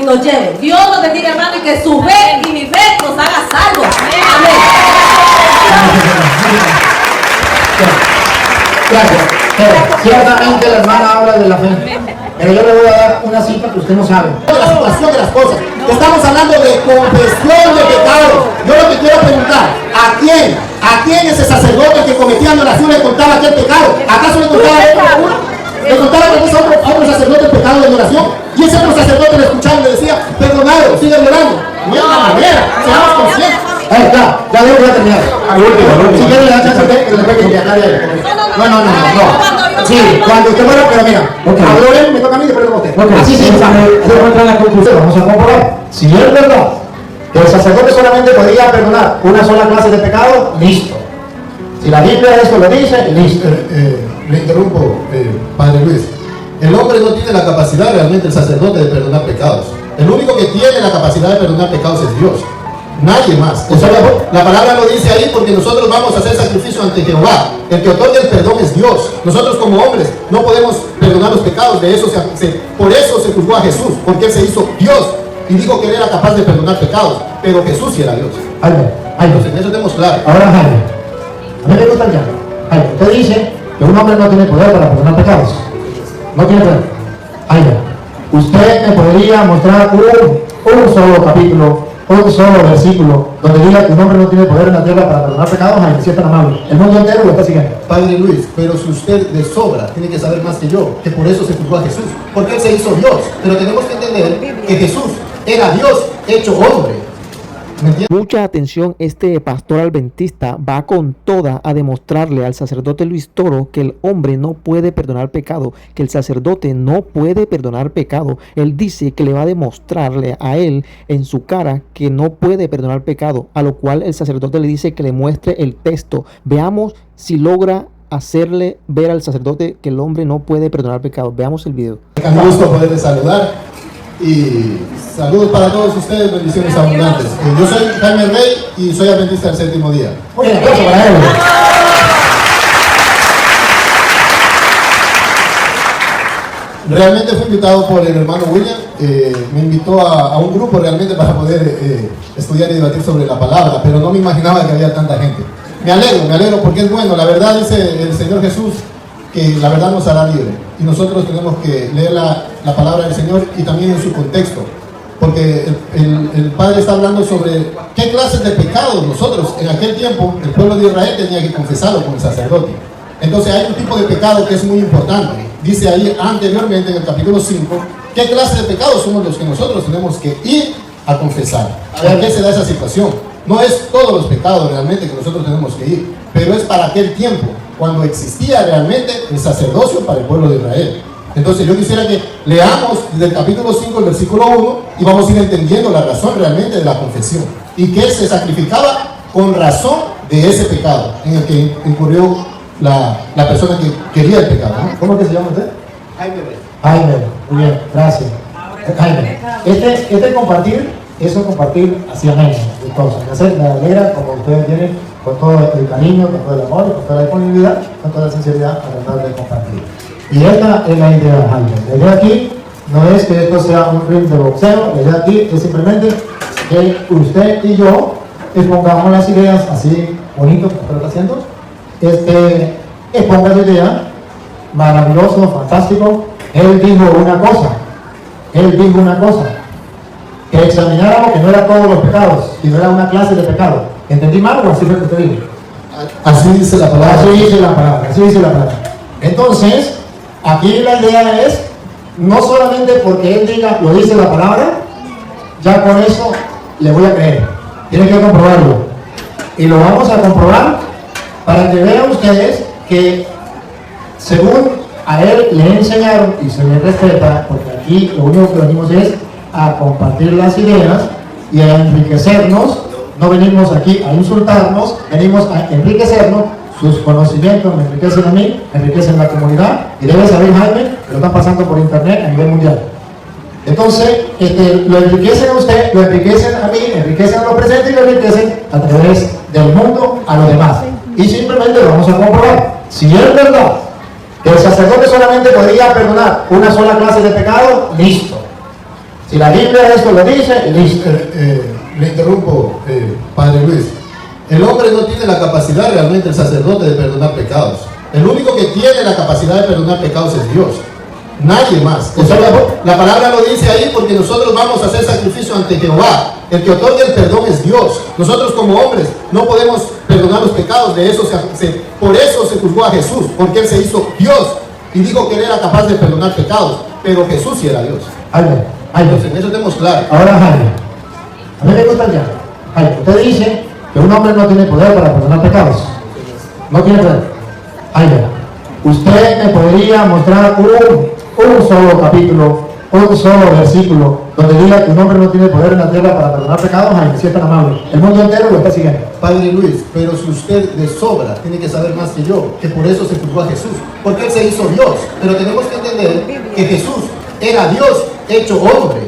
y nos lleve. Dios nos bendiga, hermano, y que su fe y mi fe nos haga salvos. Amén. Gracias. Ciertamente la hermana habla de la fe, pero yo le voy a dar una cita que usted no sabe. La situación de las cosas. Estamos hablando de confesión de pecado. Yo lo que quiero preguntar, ¿a quién ese sacerdote que cometía oración le contaba aquel pecado? ¿Acaso le contaba a uno? Le contaba a otro sacerdote el pecado de oración, y ese otro sacerdote le escuchaba y le decía, perdonado, sigue orando. No es una manera, seamos conscientes. Ahí está, ya voy a terminar. Si quiere le da chance que le pegue viajar de ahí. No. Sí, cuando usted muera, pero mira, habló él, me toca a mí, después le toca a usted. Así se encuentra la conclusión. Vamos a comprobar. Si es verdad que el sacerdote solamente podía perdonar una sola clase de pecado, listo. Si la Biblia eso lo dice, listo. Le interrumpo, Padre Luis. El hombre no tiene la capacidad realmente, el sacerdote, de perdonar pecados. El único que tiene la capacidad de perdonar pecados es Dios. Nadie más. O sea, la palabra lo dice ahí porque nosotros vamos a hacer sacrificio ante Jehová. El que otorga el perdón es Dios. Nosotros como hombres no podemos perdonar los pecados. De eso por eso se juzgó a Jesús, porque Él se hizo Dios y dijo que Él era capaz de perdonar pecados. Pero Jesús sí era Dios. Entonces, en eso tenemos claro. Ahora, Jaime, a mí me gusta el llano. Jaime, usted dice que un hombre no tiene poder para perdonar pecados. No tiene poder. Jaime, usted me podría mostrar un solo capítulo, un solo versículo donde diga que un hombre no tiene poder en la tierra para perdonar pecados. Jaime, si es tan amable. El mundo entero lo está siguiendo. Padre Luis, pero si usted de sobra tiene que saber más que yo, que por eso se juzgó a Jesús, porque Él se hizo Dios. Pero tenemos que entender que Jesús era Dios hecho hombre. Mucha atención, este pastor adventista va con toda a demostrarle al sacerdote Luis Toro que el hombre no puede perdonar pecado, que el sacerdote no puede perdonar pecado. Él dice que le va a demostrarle a él en su cara que no puede perdonar pecado, a lo cual el sacerdote le dice que le muestre el texto. Veamos si logra hacerle ver al sacerdote que el hombre no puede perdonar pecado. Veamos el video. Un gusto poderle saludar. Y saludos para todos ustedes, bendiciones abundantes. Yo soy Jaime Rey y soy adventista del séptimo día. Un aplauso para él. Realmente fui invitado por el hermano William. Me invitó a un grupo realmente para poder estudiar y debatir sobre la palabra, pero no me imaginaba que había tanta gente. Me alegro porque es bueno. La verdad, dice el Señor Jesús, que la verdad nos hará libre, y nosotros tenemos que leer la palabra del Señor y también en su contexto, porque el Padre está hablando sobre qué clases de pecados nosotros en aquel tiempo, el pueblo de Israel tenía que confesarlo con el sacerdote. Entonces hay un tipo de pecado que es muy importante. Dice ahí anteriormente en el capítulo 5 qué clases de pecados son los que nosotros tenemos que ir a confesar. ¿Por qué se da esa situación? No es todos los pecados realmente que nosotros tenemos que ir, pero es para aquel tiempo, cuando existía realmente el sacerdocio para el pueblo de Israel. Entonces yo quisiera que leamos desde el capítulo 5, el versículo 1, y vamos a ir entendiendo la razón realmente de la confesión, y que se sacrificaba con razón de ese pecado en el que incurrió la persona que quería el pecado, ¿no? ¿Cómo que se llama usted? Jaime, muy bien, gracias. Jaime, este compartir es un compartir hacia menos de cosas, hacer la alegra como ustedes tienen, con todo el cariño, con todo el amor, con toda la disponibilidad, con toda la sinceridad a tratar de compartir. Y esta es la idea, Jaime. La idea aquí no es que esto sea un ring de boxeo, la idea aquí es simplemente que usted y yo expongamos las ideas así bonitos como lo está haciendo, exponga su idea, maravilloso, fantástico. Él dijo una cosa, que examináramos que no era todos los pecados, sino era una clase de pecado. ¿Entendí mal o así fue que usted dijo? Así dice la palabra. Así dice la palabra. Entonces, aquí la idea es, no solamente porque él diga, lo dice la palabra, ya con eso le voy a creer. Tienen que comprobarlo. Y lo vamos a comprobar para que vean ustedes que, según a él le enseñaron y se le respeta, porque aquí lo único que venimos es a compartir las ideas y a enriquecernos. No venimos aquí a insultarnos, venimos a enriquecernos. Sus conocimientos me enriquecen a mí, me enriquecen la comunidad, y debe saber, Jaime, que lo están pasando por internet a nivel mundial. Entonces, lo enriquecen a usted, lo enriquecen a mí, enriquecen a los presentes y lo enriquecen a través del mundo a los demás. Y simplemente vamos a comprobar si es verdad que el sacerdote solamente podía perdonar una sola clase de pecado, listo. Si la Biblia esto lo dice, listo. Le interrumpo, Padre Luis. El hombre no tiene la capacidad realmente, el sacerdote, de perdonar pecados. El único que tiene la capacidad de perdonar pecados es Dios. Nadie más. O sea, la palabra lo dice ahí porque nosotros vamos a hacer sacrificio ante Jehová. El que otorga el perdón es Dios. Nosotros como hombres no podemos perdonar los pecados. De eso por eso se juzgó a Jesús, porque Él se hizo Dios y dijo que Él era capaz de perdonar pecados. Pero Jesús sí era Dios. Jaime, Entonces, en eso tenemos claro. ahora Jaime, a mí me gusta el llano. Jaime, usted dice que un hombre no tiene poder para perdonar pecados. No tiene poder. Jaime, usted me podría mostrar un solo capítulo, un solo versículo donde diga que un hombre no tiene poder en la tierra para perdonar pecados. Jaime, si es tan amable. El mundo entero lo está siguiendo. Padre Luis, pero si usted de sobra tiene que saber más que yo, que por eso se juzgó a Jesús, porque Él se hizo Dios. Pero tenemos que entender que Jesús era Dios hecho hombre.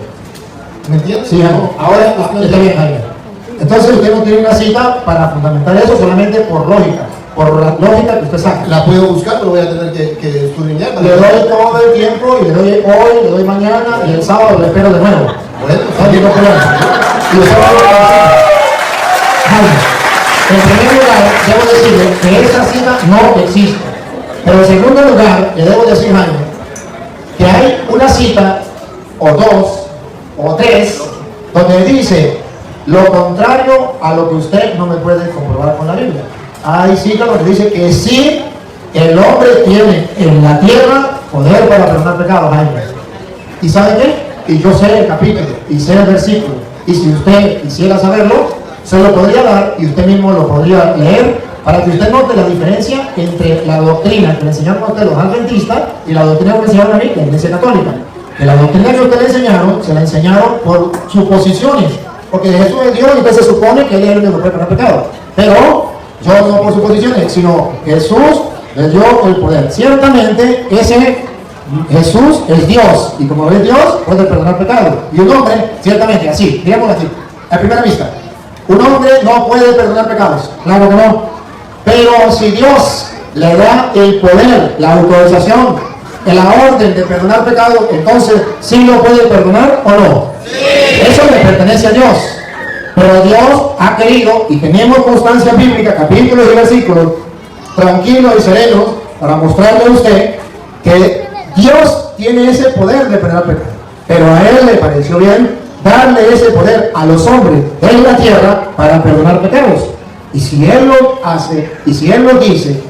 ¿Me entiendes? Sí, Jaime. Ahora está bien, Jaime. Entonces usted no tiene una cita para fundamentar eso solamente por lógica. Por la lógica que usted saca. La puedo buscar, pero voy a tener que escudriñar. Le doy todo el tiempo y le doy hoy, le doy mañana y el sábado le espero de nuevo. Bueno, No tengo problema. Y usted va a ver. Jaime, en primer lugar, debo decirle que esa cita no existe. Pero en segundo lugar, le debo decir, Jaime, que hay una cita, o dos, o tres, donde dice lo contrario a lo que usted no me puede comprobar con la Biblia. Hay citas donde dice que sí, el hombre tiene en la tierra poder para perdonar pecados, Jaime. ¿Y sabe qué? Y yo sé el capítulo, y sé el versículo. Y si usted quisiera saberlo, se lo podría dar y usted mismo lo podría leer para que usted note la diferencia entre la doctrina que le enseñaron a usted los adventistas y la doctrina que le enseñaron a mí, la Iglesia Católica. Que la doctrina que usted le enseñaron, se la enseñaron por suposiciones. Porque Jesús es Dios y usted se supone que Él es el que no puede perdonar pecados. Pero yo no por suposiciones, sino Jesús le dio el poder. Ciertamente ese Jesús es Dios y como es Dios puede perdonar pecados. Y un hombre, ciertamente, así, digámoslo así, a primera vista, un hombre no puede perdonar pecados, claro que no. Pero si Dios le da el poder, la autorización, la orden de perdonar pecados, entonces ¿sí lo puede perdonar o no? Sí. Eso le pertenece a Dios. Pero Dios ha querido, y tenemos constancia bíblica, capítulos y versículos, tranquilos y serenos, para mostrarle a usted que Dios tiene ese poder de perdonar pecados. Pero a Él le pareció bien darle ese poder a los hombres en la tierra para perdonar pecados. Y si Él lo hace, y si Él lo dice,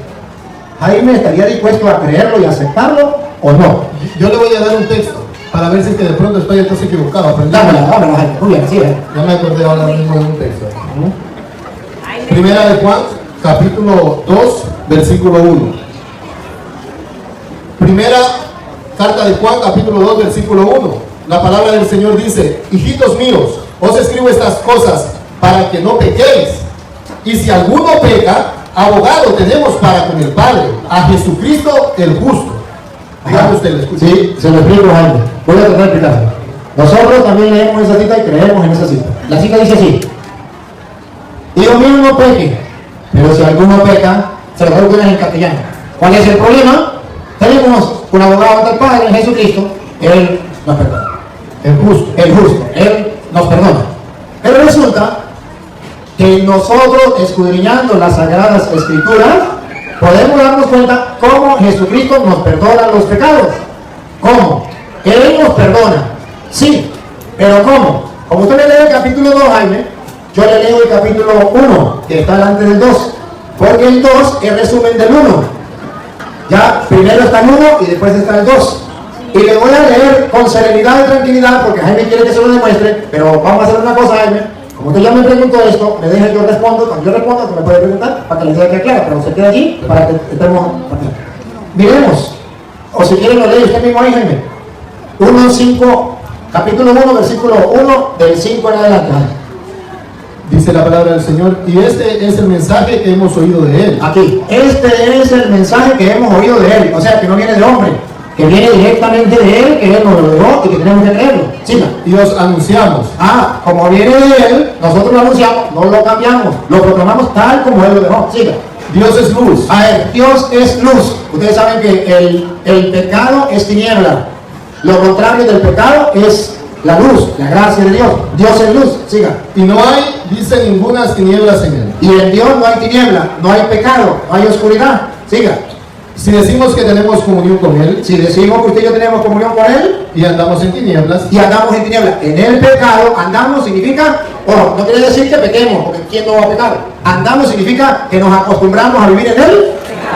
Jaime estaría dispuesto a creerlo y aceptarlo o no. Yo le voy a dar un texto para ver si es que de pronto estoy entonces equivocado. Dámela, Jaime. Muy bien, sí, Ya me acordé ahora mismo de un texto. Primera de Juan, capítulo 2, versículo 1. Primera carta de Juan, capítulo 2, versículo 1. La palabra del Señor dice: hijitos míos, os escribo estas cosas para que no pequéis. Y si alguno peca, abogado tenemos para con el Padre, a Jesucristo el justo. Dígame usted, le escucho. Sí, se lo explico, Jaime. Voy a tratar de explicarlo. Nosotros también leemos esa cita y creemos en esa cita. La cita dice así: Hijo mío, no peque, pero si alguno peca, se lo doy en castellano. ¿Cuál es el problema? Tenemos un abogado ante el Padre, Jesucristo. Él nos perdona. El justo, Él nos perdona. Pero resulta que nosotros, escudriñando las Sagradas Escrituras, podemos darnos cuenta cómo Jesucristo nos perdona los pecados. ¿Cómo? Él nos perdona, sí, pero ¿cómo? Como usted le lee el capítulo 2, Jaime, yo le leo el capítulo 1, que está delante del 2, porque el 2 es resumen del 1. Ya, primero está el 1 y después está el 2. Y le voy a leer con serenidad y tranquilidad, porque Jaime quiere que se lo demuestre, pero vamos a hacer una cosa, Jaime. Como usted ya me preguntó esto, me deja yo respondo. Cuando yo responda, usted me puede preguntar para que la idea quede clara, pero se quede allí para que estemos aquí. Miremos, o si quiere lo lee usted mismo ahí, Jaime. 1:5, capítulo 1, versículo 1, del 5 en adelante. Dice la palabra del Señor: y este es el mensaje que hemos oído de Él. Aquí, este es el mensaje que hemos oído de Él, o sea, que no viene de hombre, que viene directamente de Él, que Él nos lo dio y que tenemos que creerlo. ¿Sí? Y os anunciamos. Como viene de Él, nosotros lo anunciamos, no lo cambiamos, lo proclamamos tal como Él lo dejó. Siga. Dios es luz. Dios es luz. Ustedes saben que el pecado es tiniebla. Lo contrario del pecado es La luz, la gracia de Dios. Dios es luz. Siga. Y no hay, dice, ninguna tinieblas en él. Y en Dios no hay tiniebla, no hay pecado, no hay oscuridad. Siga. Si decimos que tenemos comunión con él Si decimos que usted y yo tenemos comunión con Él y andamos en tinieblas, y andamos en tiniebla, en el pecado, andamos significa, ojo, no quiere decir que pequemos, porque ¿quién no va a pecar? Andamos significa que nos acostumbramos a vivir en Él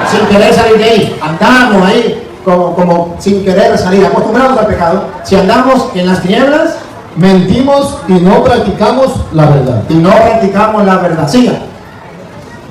sin querer salir de ahí. Andamos ahí como sin querer salir, acostumbrados al pecado. Si andamos en las tinieblas mentimos y no practicamos la verdad. y no practicamos la verdad. Siga.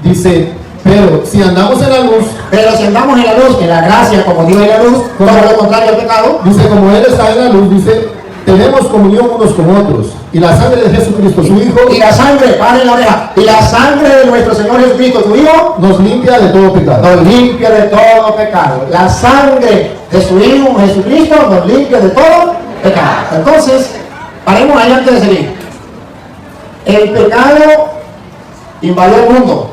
Dice, pero si andamos en la luz, Pero si andamos en la luz, en la gracia, como Dios en la luz, todo lo contrario al pecado, dice, como él está en la luz, dice, tenemos comunión unos con otros. Y la sangre de Jesucristo, su Hijo, y la sangre, paren la oreja, y la sangre de nuestro Señor Jesucristo, tu Hijo, nos limpia de todo pecado. nos limpia de todo pecado. La sangre de su Hijo Jesucristo nos limpia de todo pecado. Entonces, paremos ahí antes de seguir. El pecado invadió el mundo,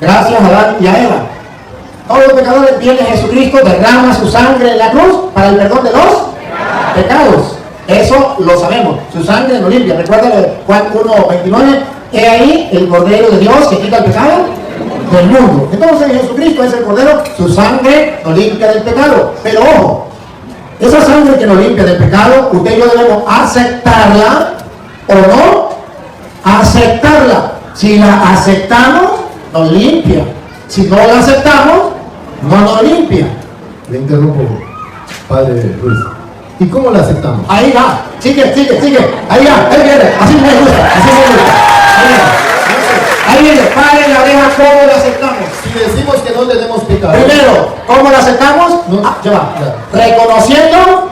gracias a Adán y a Eva. Todos los pecadores vienen a Jesucristo, derrama su sangre en la cruz para el perdón de los pecados. Eso lo sabemos. Su sangre nos limpia. Recuerda Juan 1:29. He ahí el Cordero de Dios que quita el pecado del mundo. Entonces Jesucristo es el Cordero. Su sangre nos limpia del pecado. Pero ojo, esa sangre que nos limpia del pecado, usted y yo debemos aceptarla o no aceptarla. Si la aceptamos, nos limpia. Si no la aceptamos, no nos limpia. Le interrumpo, Padre Luis. ¿Y cómo la aceptamos? Ahí va, sigue. Ahí va, ahí viene. Así me gusta, así me gusta. Ahí viene, paren la oreja, ¿cómo la aceptamos? Si decimos que no tenemos pecado, Primero, ¿cómo la aceptamos? No. Ya va. Reconociendo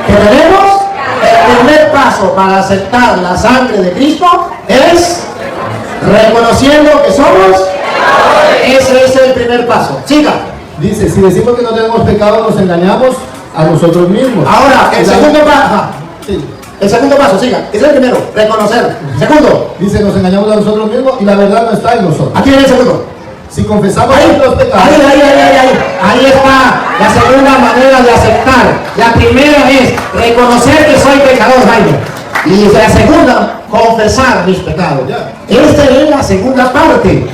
que tenemos. El primer paso para aceptar la sangre de Cristo es reconociendo que somos. Ese es el primer paso. Siga. dice, si decimos que no tenemos pecado, nos engañamos a nosotros mismos. Ahora, el segundo paso. Sí. El segundo paso, siga. Es el primero, reconocer. Segundo, Dice, nos engañamos a nosotros mismos y la verdad no está en nosotros. aquí viene el segundo. Si confesamos Ahí, nuestros pecados, ahí está la segunda manera de aceptar. La primera es reconocer que soy pecador, Jaime. Y la segunda, confesar mis pecados. Ya. Esta es la segunda parte.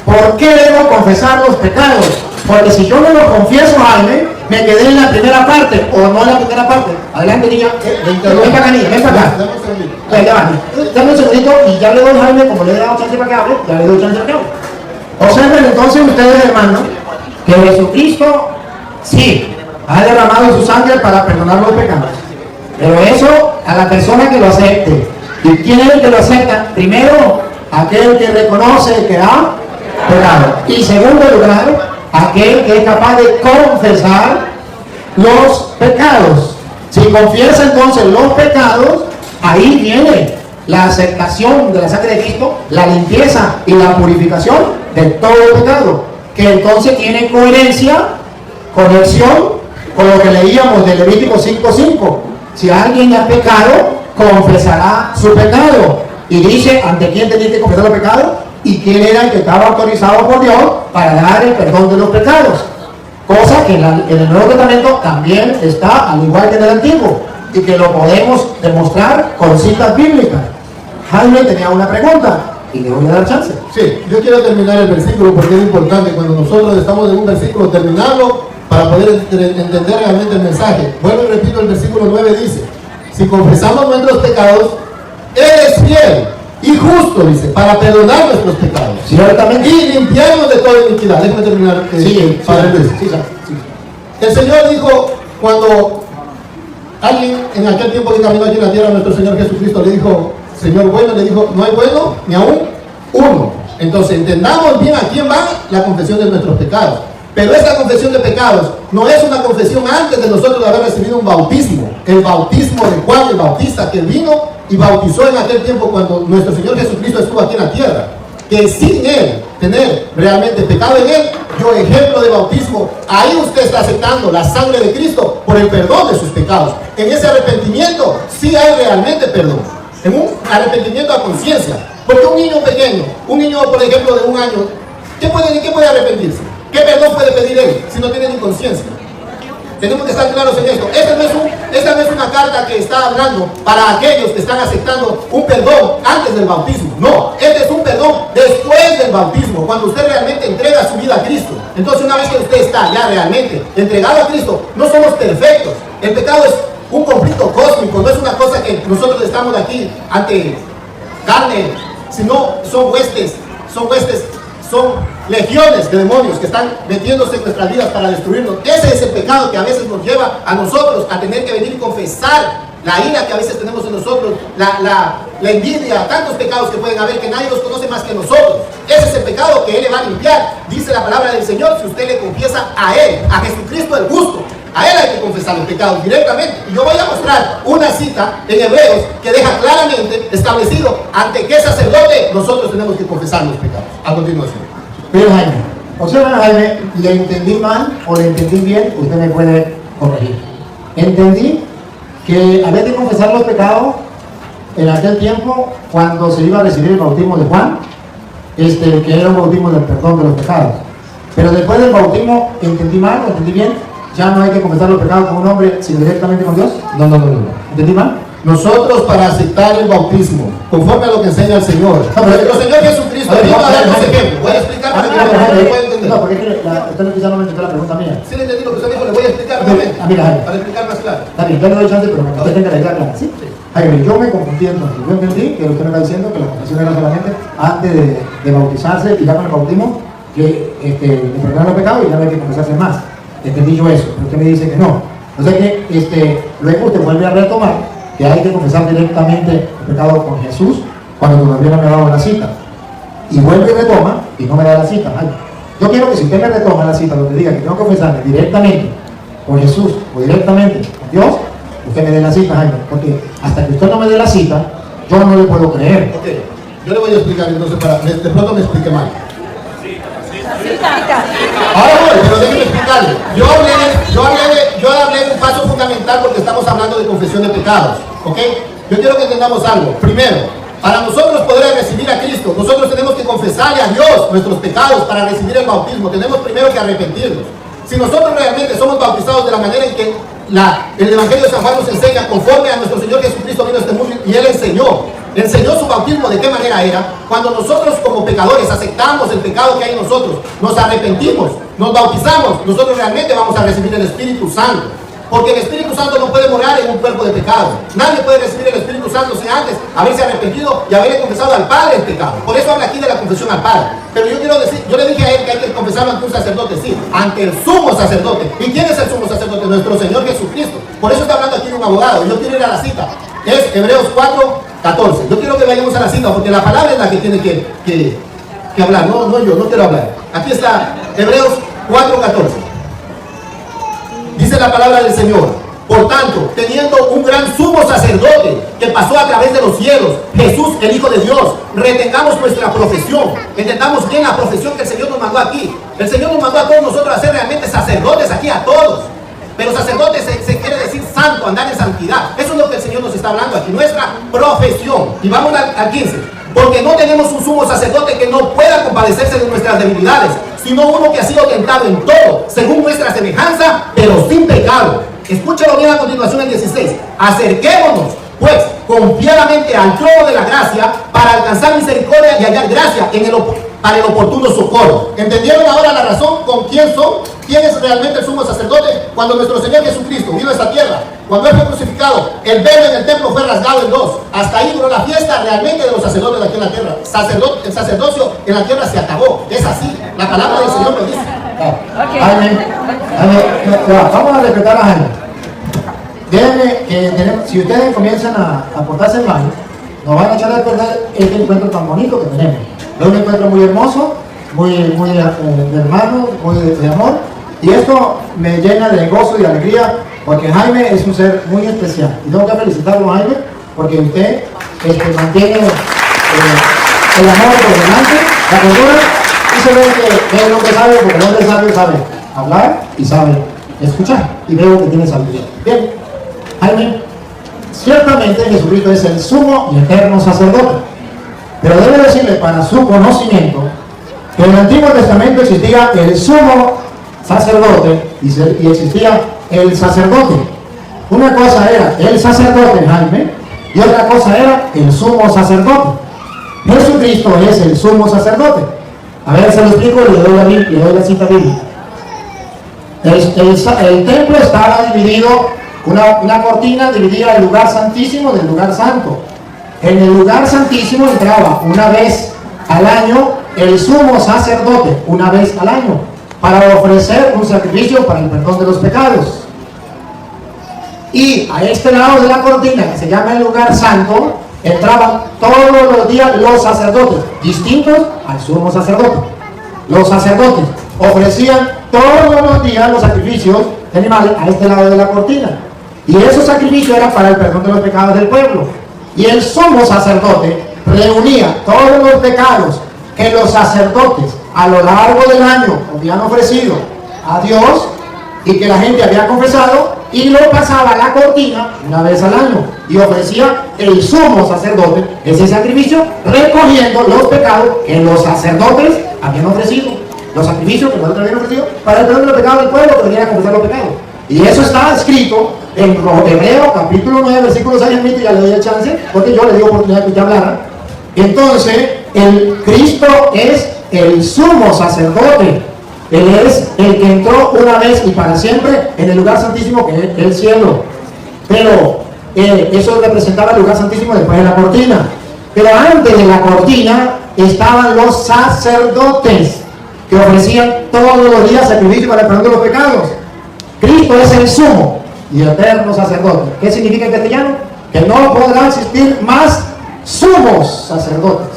¿Por qué debo confesar los pecados? Porque si yo no lo confieso, Jaime, me quedé en la primera parte, o no en la primera parte. Adelante, niña. Ven para acá, niña, ven para acá. Dame un segundito. Ya va, dame un segundito y ya le doy a Jaime, como le he dado chance para que hable, ya le doy chance para que hable. Observen entonces ustedes, hermanos, que Jesucristo sí ha derramado su sangre para perdonar los pecados. Pero eso a la persona que lo acepte. ¿Y quién es el que lo acepta? Primero, aquel que reconoce que ha pecado. Y segundo lugar, aquel que es capaz de confesar los pecados. Si confiesa entonces los pecados, ahí viene la aceptación de la sangre de Cristo, la limpieza y la purificación de todo el pecado, que entonces tiene coherencia, conexión con lo que leíamos de Levítico 5:5. Si alguien ha pecado, confesará su pecado. Y dice, ¿ante quién tenía que confesar los pecados? Y quién era el que estaba autorizado por Dios para dar el perdón de los pecados. Cosa que en el Nuevo Testamento también está, al igual que en el Antiguo, y que lo podemos demostrar con citas bíblicas. Jaime tenía una pregunta y le voy a dar chance. Sí, yo quiero terminar el versículo porque es importante cuando nosotros estamos en un versículo terminarlo para poder entender realmente el mensaje. Vuelvo y repito, el versículo 9 dice, si confesamos nuestros pecados, Él es fiel y justo, dice, para perdonar nuestros pecados Ciertamente. y limpiarnos de toda iniquidad. Déjame terminar. Padre Luis. El Señor dijo, cuando alguien en aquel tiempo que caminó aquí en la tierra, nuestro Señor Jesucristo le dijo, Señor bueno, le dijo, no hay bueno ni aún uno. Entonces entendamos bien a quién va la confesión de nuestros pecados. Pero esta confesión de pecados no es una confesión antes de nosotros haber recibido un bautismo. El bautismo de Juan el Bautista, que vino y bautizó en aquel tiempo cuando nuestro Señor Jesucristo estuvo aquí en la tierra. Que sin Él tener realmente pecado en Él, yo ejemplo de bautismo, ahí usted está aceptando la sangre de Cristo por el perdón de sus pecados. En ese arrepentimiento sí hay realmente perdón. En un arrepentimiento a conciencia. Porque un niño pequeño, un niño por ejemplo de 1 año, ¿qué puede arrepentirse? ¿Qué perdón puede pedir él si no tiene ni conciencia? Tenemos que estar claros en esto. Esta no es una carta que está hablando para aquellos que están aceptando un perdón antes del bautismo. No, este es un perdón después del bautismo, cuando usted realmente entrega su vida a Cristo. Entonces, una vez que usted está ya realmente entregado a Cristo, no somos perfectos. El pecado es un conflicto cósmico, no es una cosa que nosotros estamos aquí ante carne, sino son huestes, son legiones de demonios que están metiéndose en nuestras vidas para destruirnos. Ese es el pecado que a veces nos lleva a nosotros a tener que venir y confesar la ira que a veces tenemos en nosotros, la envidia, tantos pecados que pueden haber que nadie los conoce más que nosotros. Ese es el pecado que Él le va a limpiar. Dice la palabra del Señor, si usted le confiesa a Él, a Jesucristo el justo, a Él hay que confesar los pecados directamente. Y yo voy a mostrar una cita en Hebreos que deja claramente establecido ante qué sacerdote nosotros tenemos que confesar los pecados. A continuación. Pero Jaime, observa Jaime, ¿le entendí mal o le entendí bien? Usted me puede corregir. Entendí que había que confesar los pecados en aquel tiempo cuando se iba a recibir el bautismo de Juan, que era un bautismo del perdón de los pecados. Pero después del bautismo, ¿entendí mal o entendí bien? Ya no hay que confesar los pecados con un hombre, sino directamente con Dios. No. ¿Entendí mal? Nosotros, para aceptar el bautismo, conforme a lo que enseña el Señor, nuestro Señor Jesucristo vino a darnos ejemplo. Voy a explicar para que lo pueda entender. No, porque es que usted quizá no me entendió la pregunta mía. Sí le entendí lo que usted dijo, le voy a explicar nuevamente, para explicar más claro. Está bien, yo le doy chance, pero que usted tenga la idea clara. ¿Sí? Jaime, yo me confundí entonces. Yo entendí que usted me está diciendo que la confesión era solamente antes de bautizarse y ya con el bautismo, que le perdonan los pecados y ya no hay que confesarse más. Entendí yo eso, pero usted me dice que no. O sea que luego usted vuelve a retomar que hay que confesar directamente el pecado con Jesús cuando todavía no me ha dado la cita. Y vuelve y retoma y no me da la cita. Ay, yo quiero que si usted me retoma la cita donde diga que tengo que confesarme directamente con Jesús o directamente con Dios, usted me dé la cita, Jaime, porque hasta que usted no me dé la cita, yo no le puedo creer. Ok, yo le voy a explicar entonces de pronto me explique mal. Ahora voy, pero déjenme explicarle. Yo hablé de un paso fundamental porque estamos hablando de confesión de pecados. ¿Ok? Yo quiero que entendamos algo. Primero, para nosotros poder recibir a Cristo, nosotros tenemos que confesarle a Dios nuestros pecados para recibir el bautismo. Tenemos primero que arrepentirnos. Si nosotros realmente somos bautizados de la manera en que el Evangelio de San Juan nos enseña, conforme a nuestro Señor Jesucristo vino a este mundo y Él enseñó su bautismo de qué manera era, cuando nosotros como pecadores aceptamos el pecado que hay en nosotros, nos arrepentimos, nos bautizamos, nosotros realmente vamos a recibir el Espíritu Santo. Porque el Espíritu Santo no puede morar en un cuerpo de pecado. Nadie puede recibir el Espíritu Santo sin antes haberse arrepentido y haberle confesado al Padre el pecado. Por eso habla aquí de la confesión al Padre. Pero yo quiero decir, yo le dije a él que hay que confesarlo ante un sacerdote, sí, ante el sumo sacerdote. ¿Y quién es el sumo sacerdote? Nuestro Señor Jesucristo. Por eso está hablando aquí de un abogado. Yo quiero ir a la cita. Es Hebreos 4:14. Yo quiero que vayamos a la cita porque la palabra es la que tiene que hablar. No yo, no quiero hablar. Aquí está Hebreos 4:14. Dice la palabra del Señor: por tanto, teniendo un gran sumo sacerdote que pasó a través de los cielos, Jesús, el Hijo de Dios, retengamos nuestra profesión. Entendamos bien la profesión que el Señor nos mandó aquí. El Señor nos mandó a todos nosotros a ser realmente sacerdotes aquí, a todos. Pero sacerdote se quiere decir santo, andar en santidad. Eso es lo que el Señor nos está hablando aquí, nuestra profesión. Y vamos al 15. Porque no tenemos un sumo sacerdote que no pueda compadecerse de nuestras debilidades, sino uno que ha sido tentado en todo, según nuestra semejanza, pero sin pecado. Escúchalo bien a continuación el 16. Acerquémonos, pues, confiadamente al trono de la gracia, para alcanzar misericordia y hallar gracia para el oportuno socorro. ¿Entendieron ahora la razón con quién son? ¿Quién es realmente el sumo sacerdote? Cuando nuestro Señor Jesucristo vino a esta tierra, cuando Él fue crucificado, el velo en el templo fue rasgado en dos. Hasta ahí duró la fiesta realmente de los sacerdotes de aquí en la tierra. El sacerdocio en la tierra se acabó. Es así. La palabra del Señor lo dice. Jaime, vamos a respetar a Jaime. Déjenme que si ustedes comienzan a portarse mal, nos van a echar a perder este encuentro tan bonito que tenemos. Es un encuentro muy hermoso, muy de hermanos, muy de amor. Y esto me llena de gozo y de alegría porque Jaime es un ser muy especial. Y tengo que felicitarlo a Jaime porque usted mantiene el amor por delante, la cultura, y se ve que es lo que sabe, porque el hombre sabio sabe hablar y sabe escuchar. Y veo que tiene sabiduría. Bien, Jaime, ciertamente Jesucristo es el sumo y eterno sacerdote. Pero debe decirle para su conocimiento que en el Antiguo Testamento existía el sumo sacerdote y existía el sacerdote. Una cosa era el sacerdote, Jaime, y otra cosa era el sumo sacerdote. Jesucristo es el sumo sacerdote. A ver, se lo explico y le doy la cita bíblica. El templo estaba dividido, una cortina dividía el lugar santísimo del lugar santo. En el lugar santísimo entraba una vez al año el sumo sacerdote, una vez al año, para ofrecer un sacrificio para el perdón de los pecados. Y a este lado de la cortina, que se llama el lugar santo, entraban todos los días los sacerdotes, distintos al sumo sacerdote. Los sacerdotes ofrecían todos los días los sacrificios de animales a este lado de la cortina. Y esos sacrificios eran para el perdón de los pecados del pueblo. Y el sumo sacerdote reunía todos los pecados que los sacerdotes a lo largo del año habían ofrecido a Dios y que la gente había confesado, y lo pasaba a la cortina una vez al año y ofrecía el sumo sacerdote ese sacrificio, recogiendo los pecados que los sacerdotes habían ofrecido, los sacrificios que los sacerdotes habían ofrecido para el perdón de los pecados del pueblo que venía a confesar los pecados. Y eso está escrito en Hebreo capítulo 9 versículo 6, y ya le doy el chance porque yo le di oportunidad que usted hablara. Entonces el Cristo es el sumo sacerdote. Él es el que entró una vez y para siempre en el lugar santísimo, que es el cielo. Pero eso representaba el lugar santísimo después de la cortina. Pero antes de la cortina estaban los sacerdotes, que ofrecían todos los días sacrificio para el perdón de los pecados. Cristo es el sumo y eterno sacerdote. ¿Qué significa en castellano? Que no podrán existir más sumos sacerdotes,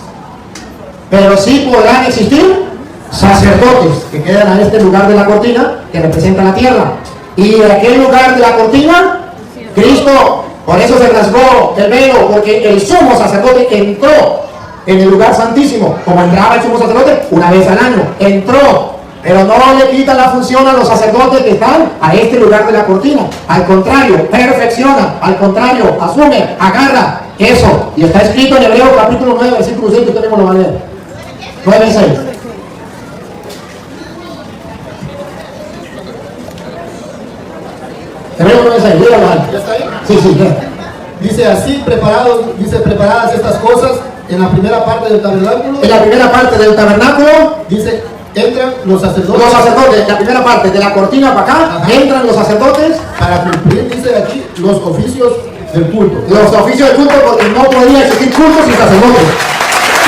pero sí podrán existir sacerdotes que quedan a este lugar de la cortina que representa la tierra. Y en aquel lugar de la cortina, Cristo, por eso se rasgó el velo, porque el sumo sacerdote entró en el lugar santísimo, como entraba el sumo sacerdote una vez al año, entró, pero no le quita la función a los sacerdotes que están a este lugar de la cortina. Al contrario, perfecciona, al contrario, asume, agarra eso. Y está escrito en Hebreo capítulo 9 versículo 6, que usted mismo lo va a leer. 9:6. ¿Ya está ahí? Sí, sí, ya. Dice así, preparadas estas cosas en la primera parte del tabernáculo. En la primera parte del tabernáculo, Dice, entran los sacerdotes. los sacerdotes, la primera parte de la cortina para acá, Ajá. entran los sacerdotes, Para cumplir, dice aquí, los oficios del culto. los oficios de culto, porque no podría existir culto sin sacerdotes,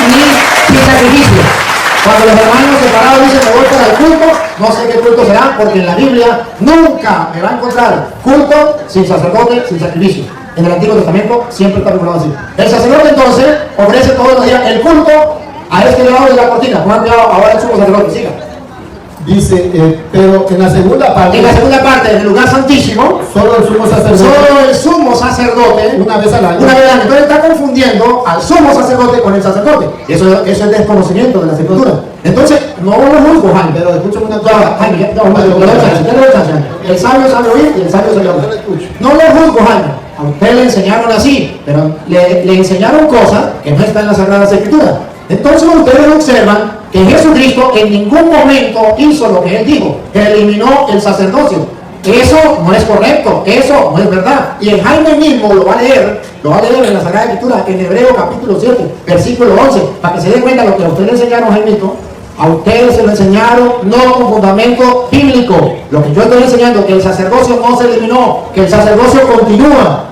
ni sin sacrificio. Cuando los hermanos separados dicen me voy para el culto, no sé qué culto será, porque en la Biblia nunca me va a encontrar culto sin sacerdote, sin sacrificio. En el Antiguo Testamento siempre está regulado así. El sacerdote entonces ofrece todos los días el culto a este lado de la cortina. Pongan cuidado, ahora el sumo sacerdote, siga. Dice, pero en la segunda parte, En la segunda parte, en el lugar santísimo, solo el sumo sacerdote, solo el sumo sacerdote, una vez al año. una vez al año. Entonces está confundiendo al sumo sacerdote con el sacerdote. Eso es desconocimiento de la escritura. Entonces, no lo juzgo, Jaime. Pero escúchame una Ya, cosa. Jaime, ya, no, le doy chance, ya le doy chance. El sabio sabe oír y el sabio sabe Yo oír. lo escucho. No lo juzgo, Jaime. A usted le enseñaron así, pero le enseñaron cosas que no están en las Sagradas Escrituras. Entonces ustedes observan que Jesucristo en ningún momento hizo lo que Él dijo, que eliminó el sacerdocio. Eso no es correcto, eso no es verdad. Y el Jaime mismo lo va a leer en la Sagrada Escritura, en Hebreo capítulo 7, versículo 11, para que se den cuenta de lo que a ustedes le enseñaron, Jaimito. A ustedes se lo enseñaron no con fundamento bíblico. Lo que yo estoy enseñando, que el sacerdocio no se eliminó, que el sacerdocio continúa.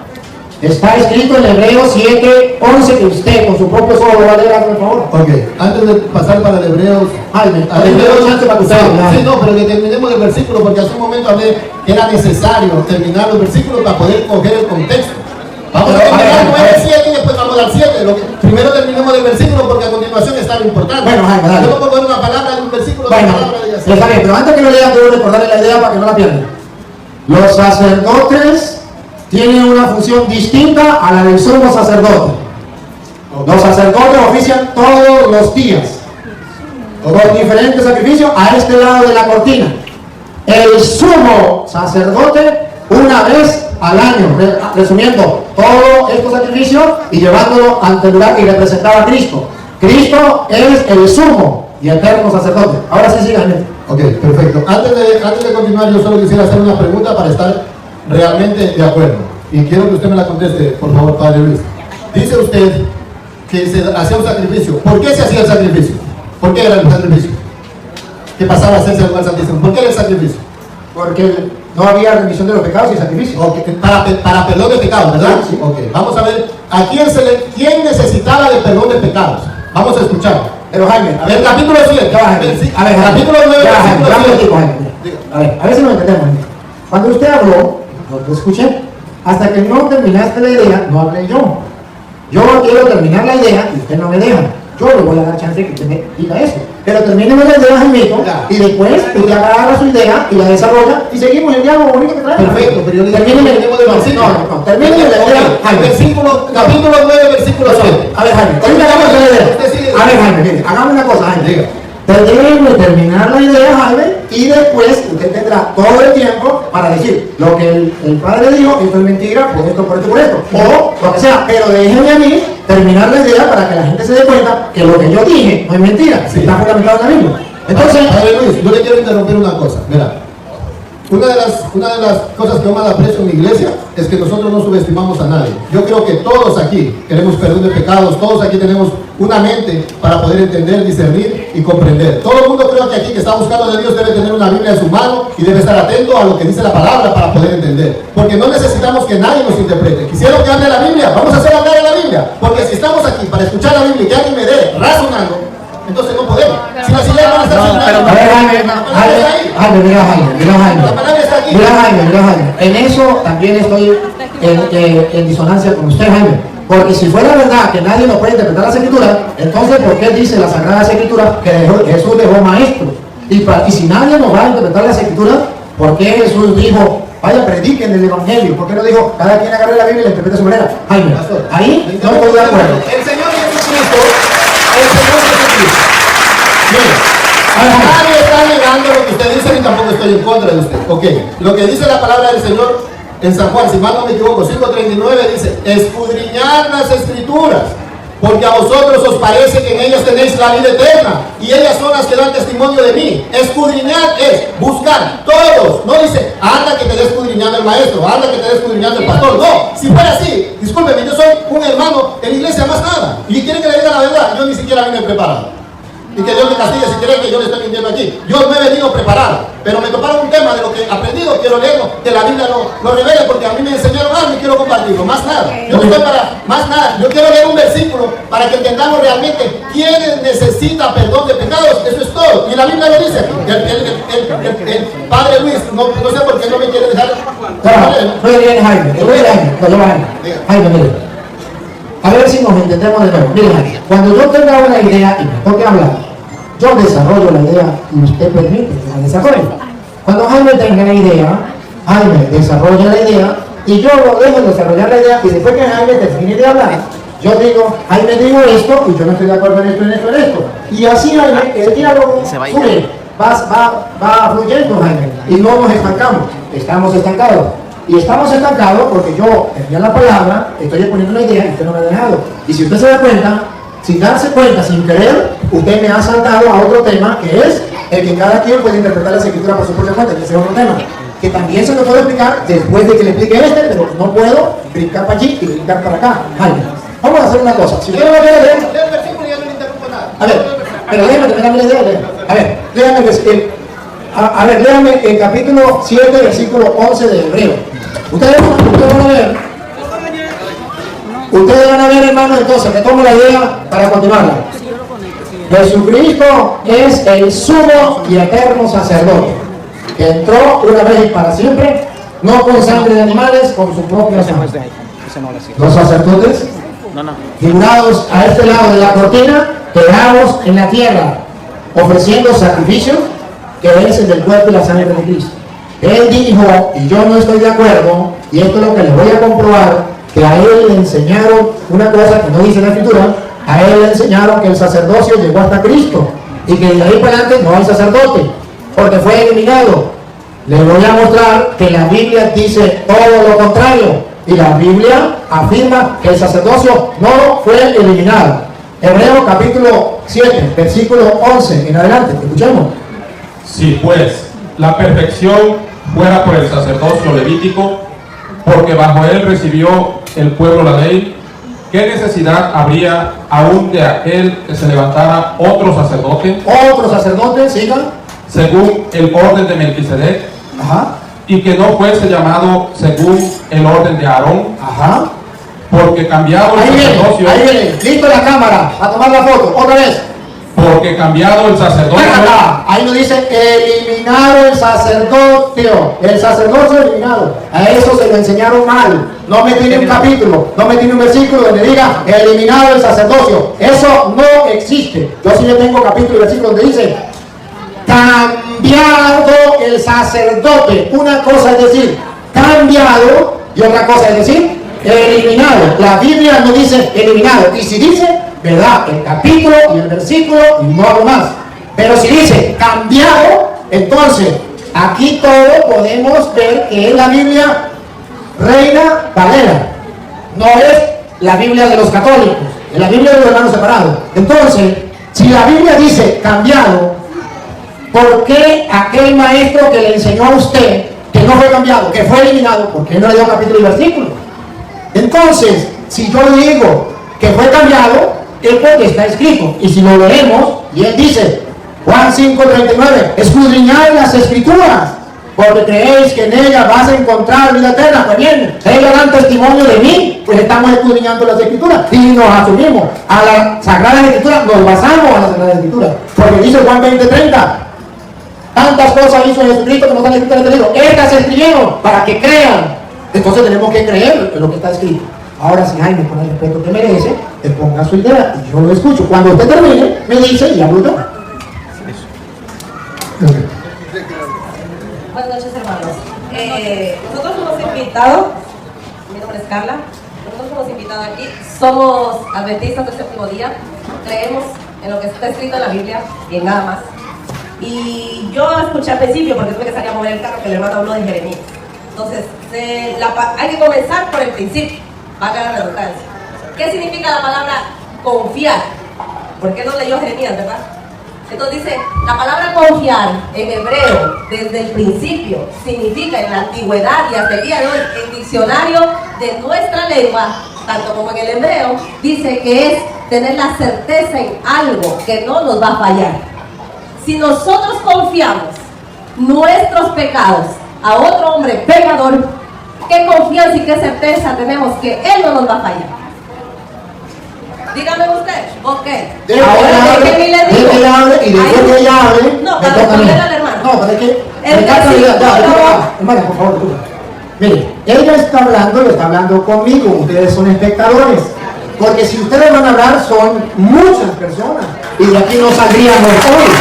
Está escrito en Hebreo 7, 11, que usted con su propio ojos lo va a leer, por favor. Ok, antes de pasar para el Hebreos, Jaime, al le doy chance para que usted hable. sí, no, pero que terminemos el versículo, porque hace un momento hablé que era necesario terminar los versículos para poder coger el contexto. Vamos a terminar 9:7 y después vamos al 7. Primero terminemos el versículo porque a continuación está lo importante. Bueno, Jaime, dale. Yo no puedo ver una palabra de un versículo, Bueno, una palabra de ella. está bien, pero antes que lo lean, debo recordarle la idea para que no la pierdan. Los sacerdotes tienen una función distinta a la del sumo sacerdote. Los sacerdotes ofician todos los días, los diferentes sacrificios a este lado de la cortina. El sumo sacerdote una vez al año, resumiendo todos estos sacrificios y llevándolo ante el lugar que representaba a Cristo. Cristo es el sumo y eterno sacerdote. Ahora sí, síganme. Ok, perfecto. Antes de continuar, yo solo quisiera hacer una pregunta para estar realmente de acuerdo. Y quiero que usted me la conteste, por favor, Padre Luis. Dice usted que se hacía un sacrificio. ¿Por qué se hacía el sacrificio? ¿Por qué era el sacrificio? ¿Qué pasaba a hacerse el lugar santísimo? ¿Por qué era el sacrificio? Porque no había remisión de los pecados y sacrificio. Okay. Para perdón de pecados, ¿verdad? Sí. Ok, vamos a ver. ¿A quién necesitaba de perdón de pecados? Vamos a escuchar. Pero Jaime, a ver, El capítulo 7. a ver, Capítulo 9, versículo 7. a ver si lo entendemos. Cuando usted habló, no te escuché. Hasta que no terminaste la idea, no hablé yo. Yo quiero terminar la idea y usted no me deja. Yo le voy a dar chance de que usted me diga eso. Pero terminemos la idea, Jaimito, y después usted agarra su idea y la desarrolla y seguimos el diálogo bonito que traemos. Perfecto, pero yo le digo termine terminemos del versículo. No, termine la idea, Jaime. Capítulo 9, versículo 7. A ver, Jaime, terminamos la idea. A ver, Jaime, mire, hagamos una cosa, Jaime. Diga. Déjenme terminar la idea, Jaime, y después usted tendrá todo el tiempo para decir lo que el padre dijo, esto es mentira, por esto, o lo que sea, pero déjenme a mí terminar la idea para que la gente se dé cuenta que lo que yo dije no es mentira, Sí. está fundamentado en la Biblia. Entonces, Padre Luis, yo le quiero interrumpir una cosa. Mira, una de las cosas que yo más aprecio en mi iglesia es que nosotros no subestimamos a nadie. Yo creo que todos aquí queremos perdón de pecados, todos aquí tenemos una mente para poder entender, discernir y comprender. Todo el mundo creo que aquí que está buscando de Dios debe tener una Biblia en su mano y debe estar atento a lo que dice la palabra para poder entender. Porque no necesitamos que nadie nos interprete. Quisiera que hable la Biblia, vamos a hacer hablar en la Biblia. Porque si estamos aquí para escuchar la Biblia y que alguien me dé razonando, entonces no podemos. Si la silla no está a ver, la palabra está aquí. Mira, Jaime, en eso también estoy en disonancia con usted, Jaime. Porque si fuera verdad que nadie nos puede interpretar las escrituras, entonces ¿por qué dice la Sagrada Escritura que Jesús dejó maestros? Y si nadie nos va a interpretar las escrituras, ¿por qué Jesús dijo, vaya, prediquen el Evangelio? ¿Por qué no dijo, cada quien agarre la Biblia y la interprete a su manera? Jaime, ahí no estoy de acuerdo. El Señor Jesucristo. Mire, nadie está negando lo que usted dice ni tampoco estoy en contra de usted. Ok, lo que dice la palabra del Señor en San Juan, si mal no me equivoco, 5:39 dice, escudriñad las escrituras, porque a vosotros os parece que en ellas tenéis la vida eterna, y ellas son las que dan testimonio de mí. Escudriñar es buscar, todos. No dice, anda que te dé escudriñando el maestro, anda que te dé escudriñando el pastor. No, si fuera así, discúlpeme, yo soy un hermano en la iglesia más nada, y quiere que le diga la verdad, yo ni siquiera vine preparado. Y que Dios me castigue si creen que yo le estoy mintiendo aquí. Yo no he venido preparado, pero me toparon un tema de lo que he aprendido, quiero leerlo, que la Biblia lo revele, porque a mí me enseñaron algo y quiero compartirlo, más nada. Yo no estoy para más nada. Yo quiero leer un versículo para que entendamos realmente quién necesita perdón de pecados, eso es todo. Y la Biblia lo dice aquí. El Padre Luis, no sé por qué no me quiere dejar. Muy bien, Jaime, Jaime, mire. A ver si nos entendemos de nuevo. Mire, Jaime, cuando yo tenga una idea y me toque hablar, yo desarrollo la idea y usted permite que la desarrolle. Cuando Jaime tenga la idea, Jaime desarrolla la idea y yo lo dejo desarrollar la idea, y después que Jaime termine de hablar, yo digo, Jaime dijo esto y yo no estoy de acuerdo en esto. Y así, Jaime, el diálogo fluye, va fluyendo, Jaime, y no nos estancamos. Estamos estancados. Y estamos estancados porque yo envié la palabra, estoy exponiendo una idea y usted no me ha dejado. Y si usted se da cuenta, sin darse cuenta, sin querer, usted me ha saltado a otro tema, que es el que cada quien puede interpretar las escrituras por su propia cuenta, que ese es otro tema, que también se lo puedo explicar después de que le explique pero no puedo brincar para allí y brincar para acá. Jaime, vamos a hacer una cosa. Si usted no me quiere leer, el versículo ya no le interrumpo nada. a ver, pero déjame terminar la idea. A ver, léame el capítulo 7, versículo 11 de Hebreo. Ustedes van a ver, hermanos, entonces, que tomo la idea para continuarla. Jesucristo es el sumo y eterno sacerdote, que entró una vez y para siempre, no con sangre de animales, con su propia sangre. Los sacerdotes, figurados a este lado de la cortina, quedamos en la tierra, ofreciendo sacrificios, que es el del cuerpo y la sangre de Cristo. Él dijo, y yo no estoy de acuerdo, y esto es lo que les voy a comprobar, que a él le enseñaron una cosa que no dice la escritura, a él le enseñaron que el sacerdocio llegó hasta Cristo, y que de ahí para adelante no hay sacerdote, porque fue eliminado. Les voy a mostrar que la Biblia dice todo lo contrario, y la Biblia afirma que el sacerdocio no fue eliminado. Hebreos capítulo 7, versículo 11 en adelante, escuchemos. Si pues la perfección fuera por el sacerdocio levítico, porque bajo él recibió el pueblo la ley, ¿qué necesidad habría aún de aquel que se levantara otro sacerdote? Otro sacerdote, sigan. Según el orden de Melquisedec, Ajá, y que no fuese llamado según el orden de Aarón, ajá. porque cambiado el Ahí sacerdocio, viene. Listo la cámara, a tomar la foto. Otra vez. porque cambiado el sacerdocio, Ahí nos dice eliminado el sacerdocio. El sacerdocio eliminado. A eso se lo enseñaron mal. No me tiene un capítulo, no me tiene un versículo donde diga eliminado el sacerdocio. Eso no existe. Yo sí le tengo capítulo y versículo donde dice cambiado el sacerdote. Una cosa es decir cambiado y otra cosa es decir eliminado. La Biblia no dice eliminado. Y si dice, ¿verdad? El capítulo y el versículo y no algo más. Pero si dice cambiado, entonces aquí todo podemos ver que es la Biblia Reina Valera. No es la Biblia de los católicos, es la Biblia de los hermanos separados. Entonces, si la Biblia dice cambiado, ¿por qué aquel maestro que le enseñó a usted que no fue cambiado, que fue eliminado, por qué no le dio capítulo y versículo? Entonces, si yo digo que fue cambiado, es porque está escrito. Y si lo leemos, y él dice, Juan 5:39, escudriñad las escrituras, porque creéis que en ellas vas a encontrar vida eterna. Pues bien, ellos dan testimonio de mí, pues estamos escudriñando las escrituras y nos asumimos a las sagradas escrituras, nos basamos a las sagradas escrituras, porque dice Juan 20:30, tantas cosas hizo Jesucristo que no están escritas en este libro, estas se escribieron para que crean. Entonces tenemos que creer en lo que está escrito. Ahora, si Jaime, con el respeto que merece, te ponga su idea y yo lo escucho. Cuando usted termine, me dice y hablo yo. Buenas noches, hermanos. Nosotros hemos invitado, mi nombre es Carla, nosotros hemos invitado aquí, somos adventistas del séptimo día, creemos en lo que está escrito en la Biblia y en nada más. Y yo escuché al principio, porque tuve que salir a mover el carro, que el hermano habló de Jeremías. Entonces, hay que comenzar por el principio, valga la redundancia. ¿Qué significa la palabra confiar? ¿Por qué no leyó Jeremías, verdad? Entonces dice, la palabra confiar en hebreo desde el principio significa en la antigüedad y hasta el día de hoy, el diccionario de nuestra lengua, tanto como en el hebreo, dice que es tener la certeza en algo que no nos va a fallar. Si nosotros confiamos nuestros pecados a otro hombre pecador, ¿qué confianza y qué certeza tenemos que él no nos va a fallar? Dígame usted, ok. Ahora déjeme le digo. Déjeme hable y después que ella hable. No, para responderle al hermano. No, pero es que. El hermana, por favor, tú. Mire, ella está hablando y está hablando conmigo. Ustedes son espectadores. Porque si ustedes van a hablar, son muchas personas. Y de aquí no saldríamos hoy.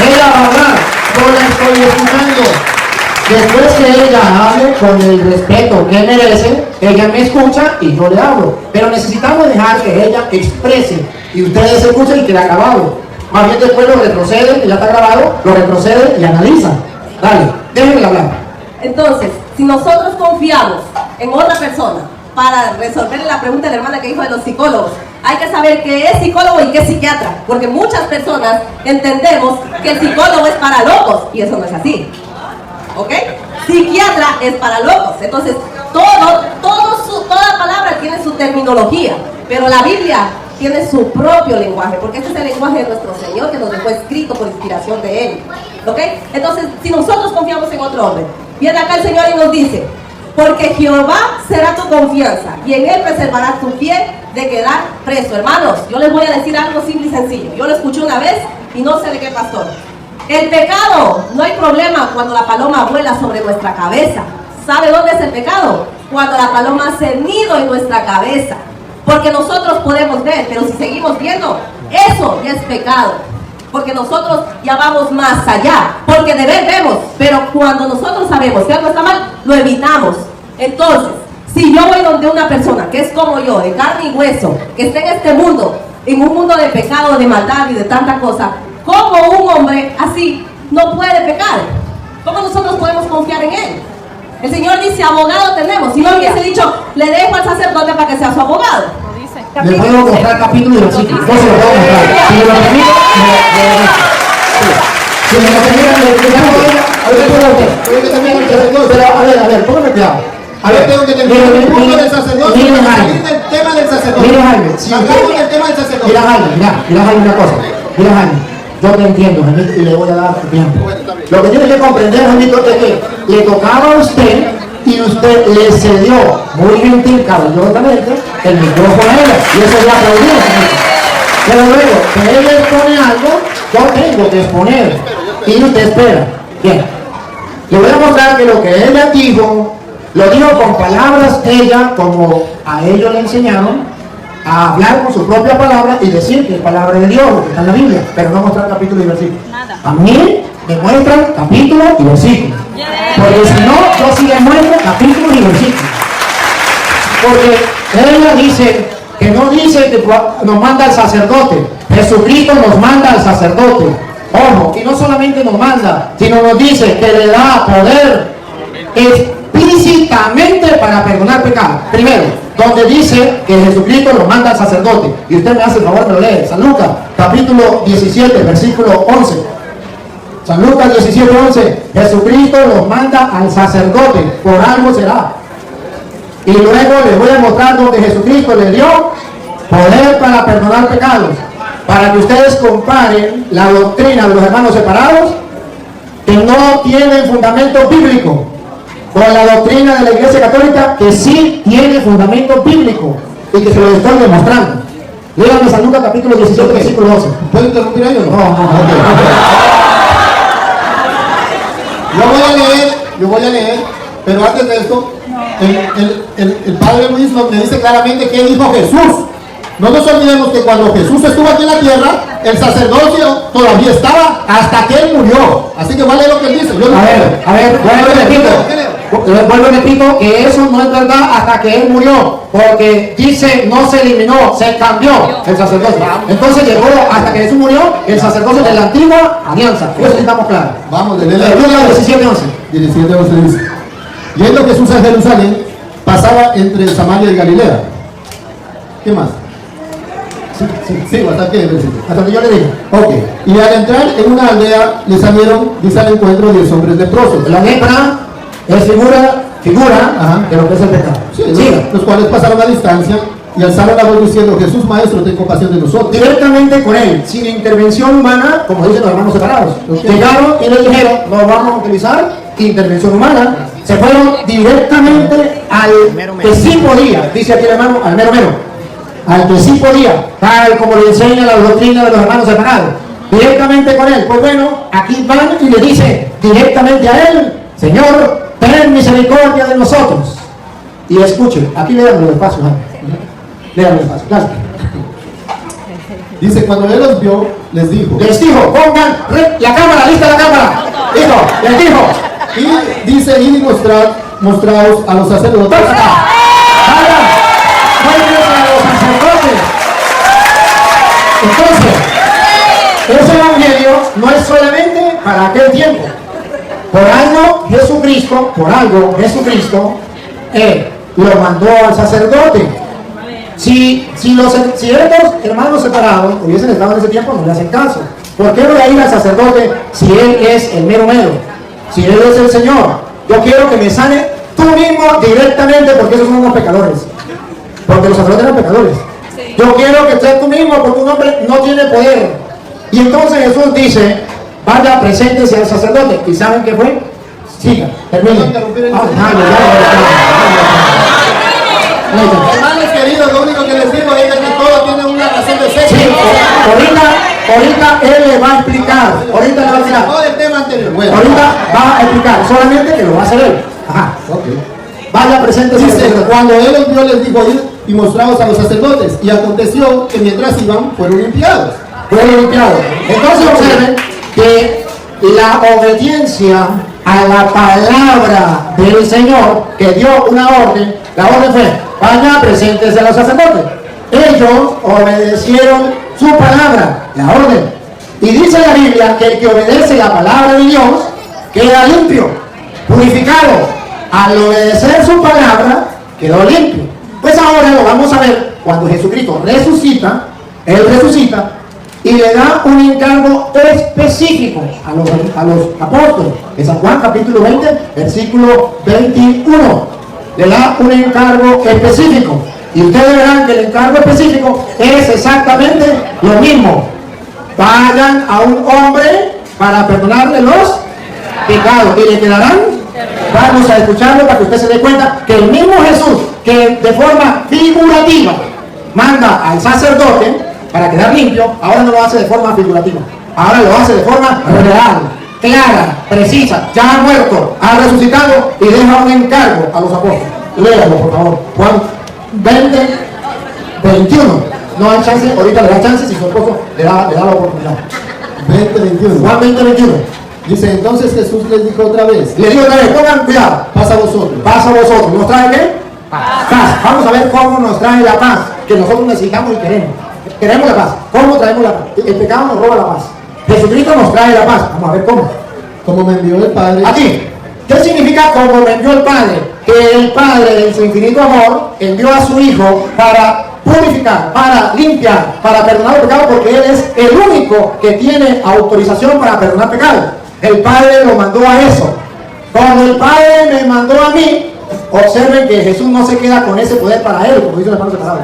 Ella va a hablar. Yo la estoy escuchando. Después que ella hable con el respeto que merece, ella me escucha y yo le hablo. Pero necesitamos dejar que ella exprese y ustedes escuchen y queda grabado. Más bien después lo retroceden, que ya está grabado, lo retroceden y analizan. Dale, déjenme hablar. Entonces, si nosotros confiamos en otra persona para resolver la pregunta de la hermana que dijo de los psicólogos, hay que saber qué es psicólogo y qué es psiquiatra, porque muchas personas entendemos que el psicólogo es para locos y eso no es así. ¿Ok? Psiquiatra es para locos. Entonces, toda palabra tiene su terminología, pero la Biblia tiene su propio lenguaje, porque este es el lenguaje de nuestro Señor que nos dejó escrito por inspiración de Él. ¿Ok? Entonces, si nosotros confiamos en otro hombre, viene acá el Señor y nos dice, porque Jehová será tu confianza y en Él preservarás tu pie de quedar preso. Hermanos, yo les voy a decir algo simple y sencillo. Yo lo escuché una vez y no sé de qué pastor. El pecado, no hay problema cuando la paloma vuela sobre nuestra cabeza. ¿Sabe dónde es el pecado? Cuando la paloma hace nido en nuestra cabeza. Porque nosotros podemos ver, pero si seguimos viendo, eso ya es pecado. Porque nosotros ya vamos más allá. Porque de ver vemos, pero cuando nosotros sabemos que algo está mal, lo evitamos. Entonces, si yo voy donde una persona que es como yo, de carne y hueso, que está en este mundo, en un mundo de pecado, de maldad y de tanta cosa, ¿cómo un hombre así no puede pecar? ¿Cómo nosotros podemos confiar en él? El Señor dice, abogado tenemos. Si no hubiese dicho, le dejo al sacerdote para que sea su abogado. Le puedo mostrar capítulo y versículo. No se lo puedo mostrar. Si me lo permite, Si me lo termina, a ver, póngame cuidado. A ver, tengo que terminar el punto del sacerdocio para salir del tema del sacerdocio. Mira, Jaime, Hablamos del tema del sacerdocio. Mira, Jaime, una cosa. Mira, Jaime, yo te entiendo, Jaime, y le voy a dar tiempo. Lo que tiene que comprender, Jaime, es que le tocaba a usted y usted le cedió muy gentil, caballosamente, el micrófono a ella. Y eso es aplaudido, Jaime. Pero luego, que ella expone algo, yo tengo que exponer. Y usted espera. Bien. Le voy a mostrar que lo que ella dijo, lo dijo con palabras ella, como a ellos le enseñaron, a hablar con su propia palabra y decir que es palabra de Dios, lo que está en la Biblia, pero no mostrar capítulo y versículo. A mí me muestran capítulo y versículo. Porque si no, yo sí les muestro capítulos y versículos. Porque ella dice que no dice que nos manda el sacerdote. Jesucristo nos manda al sacerdote. Ojo, y no solamente nos manda, sino nos dice que le da poder explícitamente para perdonar pecados. Primero, donde dice que Jesucristo nos manda al sacerdote. Y usted me hace el favor de lo lee. San Lucas, capítulo 17, versículo 11. San Lucas 17, 11. Jesucristo nos manda al sacerdote. Por algo será. Y luego les voy a mostrar donde Jesucristo le dio poder para perdonar pecados. Para que ustedes comparen la doctrina de los hermanos separados, que no tienen fundamento bíblico, con la doctrina de la Iglesia Católica, que sí tiene fundamento bíblico, y que se lo estoy demostrando. Léanme San Lucas capítulo 17, versículo 12. ¿Puedo interrumpir ahí o no? No. Yo voy a leer, pero antes de esto, el Padre Luis me dice claramente que dijo Jesús. No nos olvidemos que cuando Jesús estuvo aquí en la tierra, el sacerdocio todavía estaba hasta que Él murió. Así que vale lo que Él dice. Vuelvo y repito que eso no es verdad hasta que Él murió. Porque dice, no se eliminó, se cambió el sacerdocio. Entonces llegó hasta que Jesús murió el sacerdocio de la antigua alianza. Eso sí estamos claros. Vamos, de leer la Lucas 17, 11. 17, 11 dice: yendo Jesús a Jerusalén, pasaba entre Samaria y Galilea. ¿Qué más? Sí, ¿hasta qué? Hasta donde yo le digo. Ok. Y al entrar en una aldea, le salieron, dice al encuentro, 10 hombres leprosos. La lepra es figura de lo que es el pecado. Sí, los cuales pasaron a distancia y alzaron la voz diciendo: Jesús, Maestro, ten compasión de nosotros. Directamente con Él, sin intervención humana, como dicen los hermanos separados. Llegaron y les dijeron: no vamos a utilizar intervención humana. Se fueron directamente al que sí podía, dice aquí el hermano, al mero mero. Al que sí podía, tal como le enseña la doctrina de los hermanos separados, directamente con Él. Pues bueno, aquí van y le dice directamente a Él: Señor, ten misericordia de nosotros. Y escuchen, aquí léanlo despacio, léanlo despacio, gracias. Dice: cuando Él los vio, les dijo, pongan la cámara, lista la cámara. Les dijo. Y dice: id y mostraos a los sacerdotes. Entonces, ese evangelio no es solamente para aquel tiempo. Por algo Jesucristo lo mandó al sacerdote. Si estos hermanos separados hubiesen estado en ese tiempo, no le hacen caso. ¿Por qué voy a ir al sacerdote si Él es el mero mero? Si Él es el Señor. Yo quiero que me sane tú mismo directamente, porque esos son unos pecadores. Porque los sacerdotes eran pecadores. Yo quiero que seas tú mismo, porque un hombre no tiene poder. Y entonces Jesús dice: vaya, preséntese al sacerdote. ¿Y saben qué fue? Siga, termine. Hermanos queridos, lo único que les digo es que todo tiene una razón de ser. Sí, ahorita Él le va a explicar. Ahorita le va a explicar. No del tema anterior. Bueno. Ahorita va a explicar, solamente que lo va a hacer Él. Ajá. Okay. Vaya, preséntese. Dice: cuando Él los vio, les dijo: id y mostraos a los sacerdotes. Y aconteció que mientras iban, fueron limpiados. Entonces observen que la obediencia a la palabra del Señor, que dio una orden, la orden fue: vaya, preséntese a los sacerdotes. Ellos obedecieron su palabra, la orden. Y dice la Biblia que el que obedece la palabra de Dios queda limpio, purificado. Al obedecer su palabra, quedó limpio. Pues ahora lo vamos a ver cuando Jesucristo resucita. Él resucita. Y y le da un encargo específico a los apóstoles. En San Juan capítulo 20, versículo 21. Le da un encargo específico. Y ustedes verán que el encargo específico es exactamente lo mismo. Vayan a un hombre para perdonarle los pecados y le quedarán. Vamos a escucharlo para que usted se dé cuenta que el mismo Jesús, que de forma figurativa manda al sacerdote para quedar limpio, ahora no lo hace de forma figurativa, ahora lo hace de forma real, clara, precisa. Ya ha muerto, ha resucitado y deja un encargo a los apóstoles. Léalo, por favor. Juan 20, 21. No hay chance, ahorita le da chance si su esposo le da la oportunidad. 20, 21. Juan 20, 21. Dice, entonces Jesús les dijo otra vez. Le digo otra vez, pongan cuidado. Paz a vosotros. Paz a vosotros. ¿Nos trae qué? Paz. Vamos a ver cómo nos trae la paz que nosotros necesitamos y queremos. Queremos la paz. ¿Cómo traemos la paz? El pecado nos roba la paz. Jesucristo nos trae la paz. Vamos a ver cómo. Como me envió el Padre. Aquí. ¿Qué significa como me envió el Padre? Que el Padre, en su infinito amor, envió a su Hijo para purificar, para limpiar, para perdonar el pecado, porque Él es el único que tiene autorización para perdonar pecados. El Padre lo mandó a eso. Cuando el Padre me mandó a mí, observen que Jesús no se queda con ese poder para Él, como dice el hermano separado.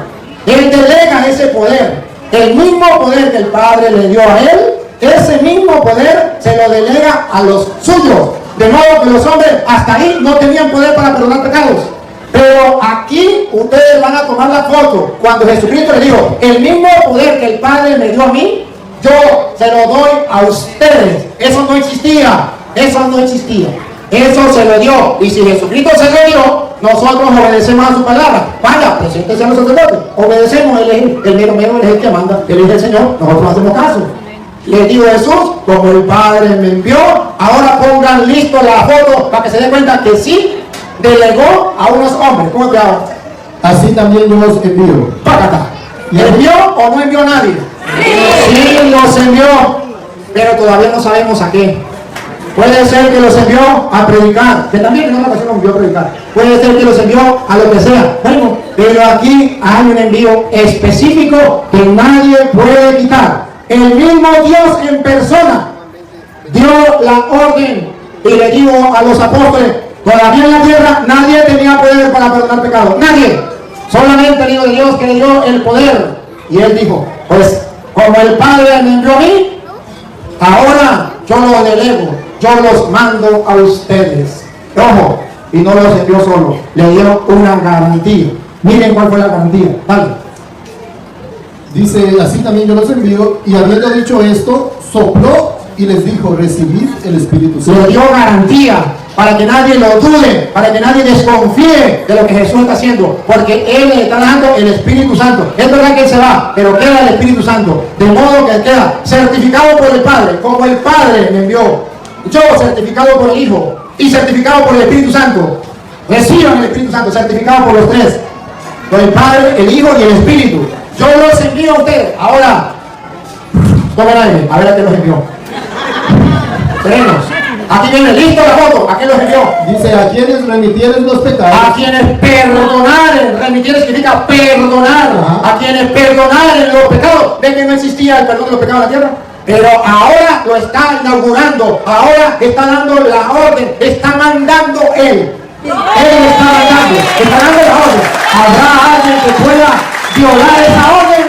Él delega ese poder. El mismo poder que el Padre le dio a Él, ese mismo poder se lo delega a los suyos. De modo que los hombres hasta ahí no tenían poder para perdonar pecados. Pero aquí ustedes van a tomar la foto cuando Jesucristo le dijo, el mismo poder que el Padre me dio a mí, yo se lo doy a ustedes. Eso no existía. Eso no existía. Eso se lo dio. Y si Jesucristo se lo dio, nosotros obedecemos a su palabra. Vaya, preséntese a los sacerdotes. Obedecemos. El mero es el que manda. Él es el Señor. Nosotros hacemos caso. Le dijo Jesús, como el Padre me envió, ahora pongan listo la foto para que se den cuenta que sí delegó a unos hombres. ¿Cómo te hago? Así también yo os envío. Págata. ¿Envió o no envió a nadie? Sí, los envió, pero todavía no sabemos a qué. Puede ser que los envió a predicar, que también en otra ocasión los envió a predicar. Puede ser que los envió a lo que sea. Bueno, pero aquí hay un envío específico que nadie puede quitar. El mismo Dios en persona dio la orden y le dijo a los apóstoles, todavía en la tierra nadie tenía poder para perdonar pecados. Nadie. Solamente el Hijo de Dios que le dio el poder. Y él dijo, pues como el Padre me envió a mí, ahora yo los delego, yo los mando a ustedes. Ojo, y no los envió solo, le dio una garantía. Miren cuál fue la garantía. Dale. Dice, así también yo los envío, y habiendo dicho esto, sopló y les dijo, recibid el Espíritu Santo. Le dio garantía para que nadie lo dude, para que nadie desconfíe de lo que Jesús está haciendo, porque Él le está dando el Espíritu Santo. Es verdad que Él se va, pero queda el Espíritu Santo, de modo que queda certificado por el Padre, como el Padre me envió, yo certificado por el Hijo y certificado por el Espíritu Santo. Reciban el Espíritu Santo, certificado por los tres, por el Padre, el Hijo y el Espíritu. Yo los envío a ustedes. Ahora, tomen aire, a ver a qué los envió. Serenos. Aquí viene, listo la foto. ¿A qué los envió? Dice, a quienes remitieren los pecados. A quienes perdonaren. Remitir significa perdonar. A quienes perdonaren los pecados. ¿Ven que no existía el perdón de los pecados en la tierra? Pero ahora lo está inaugurando. Ahora está dando la orden. Está mandando Él. Él está dando la orden. ¿Habrá alguien que pueda violar esa orden?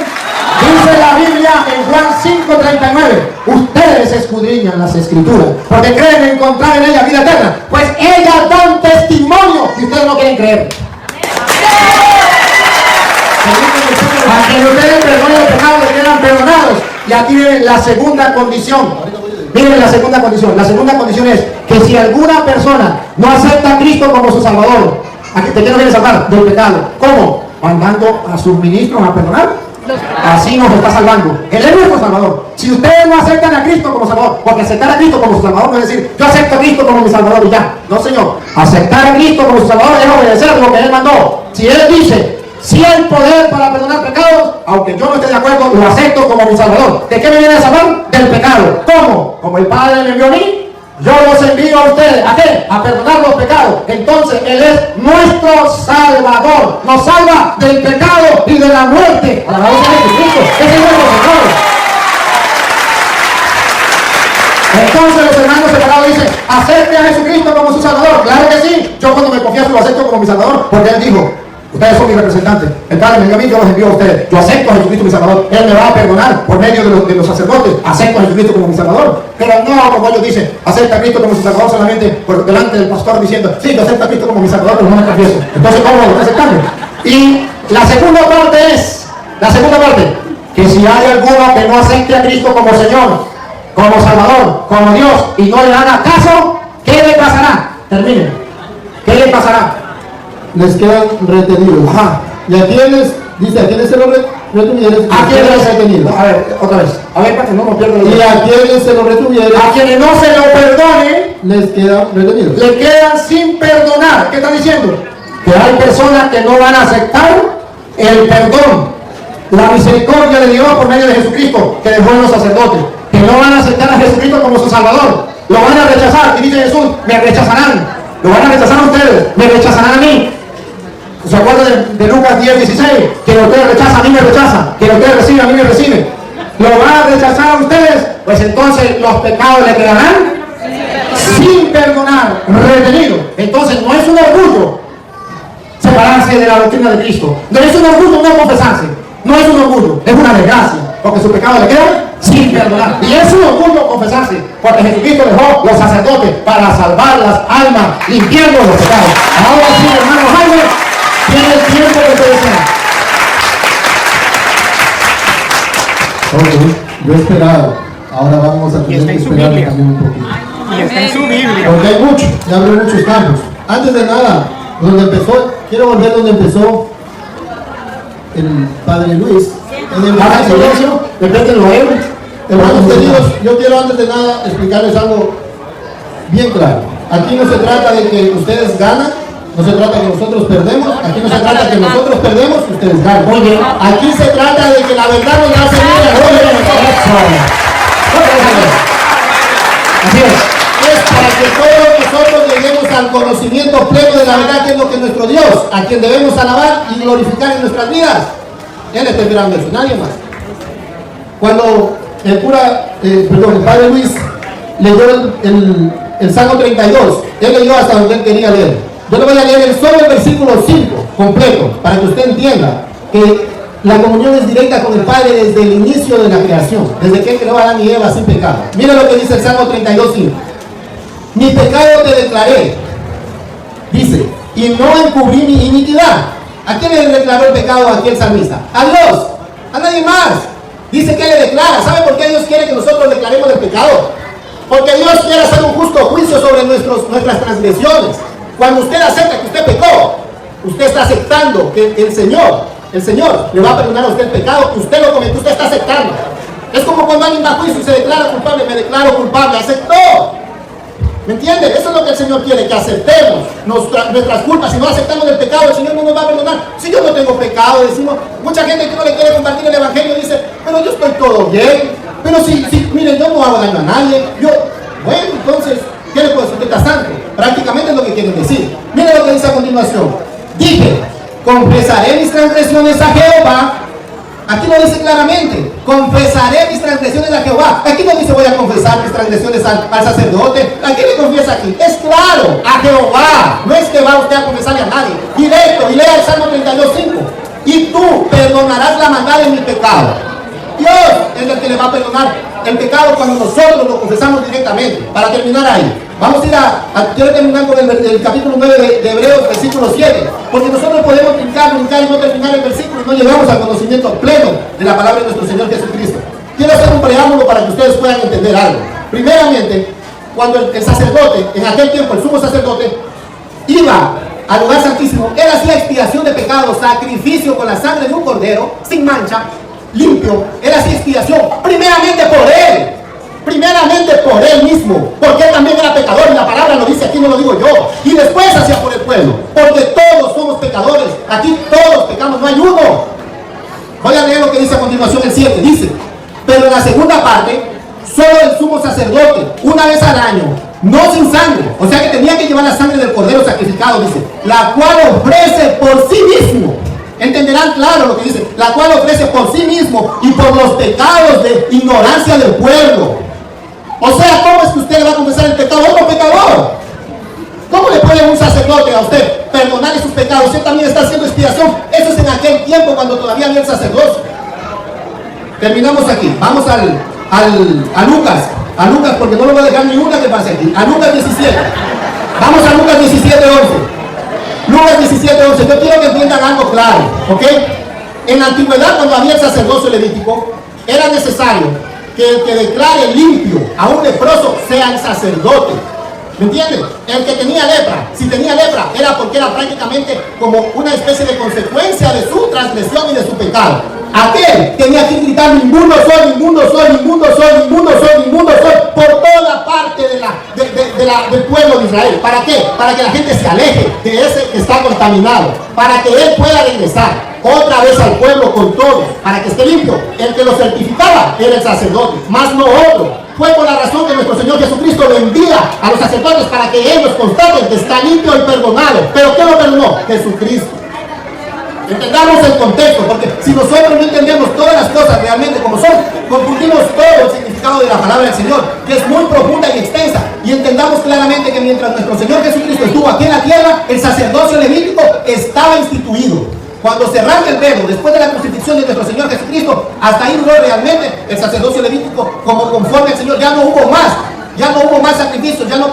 Dice la Biblia en Juan 5:39, ustedes escudriñan las Escrituras porque creen encontrar en ella vida eterna, pues ellas dan testimonio y ustedes no quieren creer. A quien ustedes perdonen los pecados les quedan perdonados. Y aquí viene la segunda condición. Miren la segunda condición. La segunda condición es que si alguna persona no acepta a Cristo como su Salvador, aquí te quiero salvar del pecado. ¿Cómo? Mandando a sus ministros a perdonar. Así nos está salvando. Él es nuestro Salvador. Si ustedes no aceptan a Cristo como Salvador, porque aceptar a Cristo como su Salvador no es decir, yo acepto a Cristo como mi Salvador y ya. No, Señor. Aceptar a Cristo como su Salvador es obedecer lo que Él mandó. Si Él dice, si hay poder para perdonar pecados, aunque yo no esté de acuerdo, lo acepto como mi Salvador. ¿De qué me viene a salvar? Del pecado. ¿Cómo? Como el Padre me envió a mí, yo los envío a ustedes. ¿A qué? A perdonar los pecados. Entonces Él es nuestro Salvador. Nos salva del pecado y de la muerte. Alabado sea Jesucristo. Ese es nuestro Salvador. Yo cuando me confieso lo acepto como mi Salvador, porque Él dijo, ustedes son mis representantes. El Padre me envió a mí, yo los envío a ustedes. Yo acepto a Jesucristo mi Salvador. Él me va a perdonar por medio de los sacerdotes. Acepto a Jesucristo como mi Salvador. Pero no como ellos dicen, acepta a Cristo como su Salvador solamente por delante del pastor diciendo, sí, yo acepto a Cristo como mi Salvador, pero no me confieso. Entonces, ¿cómo lo aceptando? Y la segunda parte, que si hay alguno que no acepte a Cristo como Señor, como Salvador, como Dios, y no le haga caso, ¿qué le pasará? Terminen. ¿Qué le pasará? Les quedan retenidos. Ajá. Y a quienes, dice, a quienes se los retuvieres, ¿A quiénes quedan retenidos. A ver, otra vez. A ver, para que no me pierda la Y idea. a quienes se los retuvieres, A quienes no se lo perdone, les quedan retenidos. le quedan sin perdonar. ¿Qué está diciendo? Que hay personas que no van a aceptar el perdón, la misericordia de Dios por medio de Jesucristo, que dejó en los sacerdotes, que no van a aceptar a Jesucristo como su Salvador. Lo van a rechazar. Y dice Jesús, me rechazarán. Lo van a rechazar a ustedes, me rechazarán a mí. ¿Se acuerdan de Lucas 10:16? Quien ustedes rechazan, a mí me rechaza. Quien ustedes reciben, a mí me recibe. ¿Lo van a rechazar a ustedes? Pues entonces los pecados le quedarán sin perdonar, retenidos. Entonces no es un orgullo separarse de la doctrina de Cristo. No es un orgullo no confesarse. No es un orgullo, es una desgracia. Porque sus pecados le quedan sin perdonar. Y es un orgullo confesarse. Porque Jesucristo dejó los sacerdotes para salvar las almas, limpiando los pecados. Ahora sí, hermano Jaime, tiene el tiempo que te desea. Ok, yo esperaba. Ahora vamos a tener que esperar también un poquito. Y está en su Biblia. Porque hay mucho, ya hablé muchos campos. Antes de nada, donde empezó, quiero volver donde empezó el Padre Luis. En el Hagan versículo, silencio, repétenlo a él. hermanos queridos, yo quiero antes de nada explicarles algo bien claro. Aquí no se trata de que ustedes ganan, no se trata de que nosotros perdemos, aquí no se trata de que nosotros perdemos y ustedes ganan. Muy bien. Aquí se trata de que la verdad nos hace libre. Así es. Es para que todos nosotros lleguemos al conocimiento pleno de la verdad, que es lo que nuestro Dios, a quien debemos alabar y glorificar en nuestras vidas. Él está esperando eso, nadie más. Cuando el Padre Luis leyó el Salmo 32, él leyó hasta donde él quería leer. Yo le voy a leer solo el versículo 5 completo, para que usted entienda que la comunión es directa con el Padre desde el inicio de la creación, desde que él creó a Adán y Eva sin pecado. Mira lo que dice el Salmo 32:5. Mi pecado te declaré, dice, y no encubrí mi iniquidad. ¿A quién le declaró el pecado aquí el salmista? A Dios, a nadie más. Dice que le declara. ¿Sabe por qué Dios quiere que nosotros declaremos el pecado? Porque Dios quiere hacer un justo juicio sobre nuestras transgresiones. Cuando usted acepta que usted pecó, usted está aceptando que el Señor le va a perdonar a usted el pecado que usted lo cometió, usted está aceptando. Es como cuando alguien va a juicio y se declara culpable, me declaro culpable, aceptó. ¿Me entienden? Eso es lo que el Señor quiere, que aceptemos nuestras culpas. Si no aceptamos el pecado, el Señor no nos va a perdonar. Si yo no tengo pecado, decimos, mucha gente que no le quiere compartir el Evangelio dice, pero yo estoy todo bien, pero si miren, yo no hago daño a nadie, bueno, entonces, ¿qué le puedo decir? Que está santo. Prácticamente es lo que quieren decir. Miren lo que dice a continuación. Dije, confesaré mis transgresiones a Jehová. Aquí lo dice claramente, confesaré mis transgresiones a Jehová. Aquí no dice voy a confesar mis transgresiones al sacerdote. ¿A quién le confiesa aquí? Es claro, a Jehová. No es que va usted a confesarle a nadie. Directo, y lea el Salmo 32:5. Y tú perdonarás la maldad de mi pecado. Dios es el que le va a perdonar el pecado cuando nosotros lo confesamos directamente. Para terminar ahí, vamos a ir quiero terminar con el capítulo 9 de Hebreos, versículo 7, porque nosotros podemos brincar y no terminar el versículo y no llegamos al conocimiento pleno de la palabra de nuestro Señor Jesucristo. Quiero hacer un preámbulo para que ustedes puedan entender algo. Primeramente, cuando el sacerdote, en aquel tiempo el sumo sacerdote, iba al lugar santísimo, él hacía expiación de pecados, sacrificio con la sangre de un cordero, sin mancha, limpio. Él hacía expiación, primeramente por él mismo, porque él también era pecador, y la palabra lo dice aquí, no lo digo yo, y después hacía por el pueblo, porque todos somos pecadores, aquí todos pecamos, no hay uno. Voy a leer lo que dice a continuación el 7, dice, pero en la segunda parte, solo el sumo sacerdote, una vez al año, no sin sangre, o sea que tenía que llevar la sangre del cordero sacrificado, dice, la cual ofrece por sí mismo. Entenderán claro lo que dice, la cual ofrece por sí mismo y por los pecados de ignorancia del pueblo. O sea, ¿cómo es que usted le va a confesar el pecado a otro pecador? ¿Cómo le puede un sacerdote a usted perdonarle sus pecados? Usted también está haciendo expiación. Eso es en aquel tiempo cuando todavía había el sacerdocio. Terminamos aquí. Vamos a Lucas. A Lucas, porque no lo voy a dejar ni una que pase aquí. A Lucas 17. Vamos a Lucas 17:11. Lucas 17:11. Yo quiero que entiendan algo claro, ¿ok? En la antigüedad, cuando había el sacerdocio levítico, era necesario que el que declare limpio a un leproso sea el sacerdote. ¿Me entienden? El que tenía lepra, si tenía lepra, era porque era prácticamente como una especie de consecuencia de su transgresión y de su pecado. Aquel tenía que gritar: inmundo soy, inmundo soy, inmundo soy, inmundo soy, inmundo soy, por toda parte del pueblo de Israel. ¿Para qué? Para que la gente se aleje de ese que está contaminado, para que él pueda regresar otra vez al pueblo con todo, para que esté limpio. El que lo certificaba era el sacerdote, más no otro. Fue por la razón que nuestro Señor Jesucristo lo envía a los sacerdotes para que ellos constaten que está limpio y perdonado. ¿Pero qué lo perdonó? Jesucristo. Entendamos el contexto, porque si nosotros no entendemos todas las cosas realmente como son, confundimos todo el significado de la palabra del Señor, que es muy profunda y extensa. Y entendamos claramente que mientras nuestro Señor Jesucristo estuvo aquí en la tierra, el sacerdocio levítico estaba instituido. Cuando se arranca el velo, después de la crucifixión de nuestro Señor Jesucristo, hasta ahí duró realmente el sacerdocio levítico como conforme al Señor. Ya no hubo más sacrificios, ya no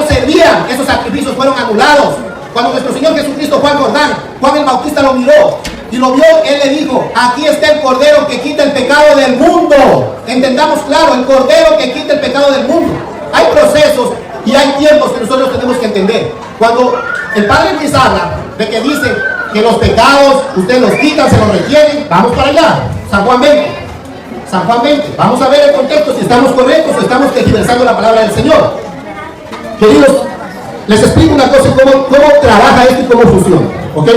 servían, esos sacrificios fueron anulados. Cuando nuestro Señor Jesucristo fue al Jordán, Juan el Bautista lo miró, y lo vio, él le dijo: aquí está el Cordero que quita el pecado del mundo. Entendamos claro, el Cordero que quita el pecado del mundo. Hay procesos y hay tiempos que nosotros tenemos que entender. Cuando el Padre Luis habla de que dice que los pecados usted los quita, se los retienen, vamos para allá, San Juan 20. San Juan 20, vamos a ver el contexto, si estamos correctos o estamos tergiversando la palabra del Señor. Queridos, les explico una cosa, cómo trabaja esto y cómo funciona, ¿ok?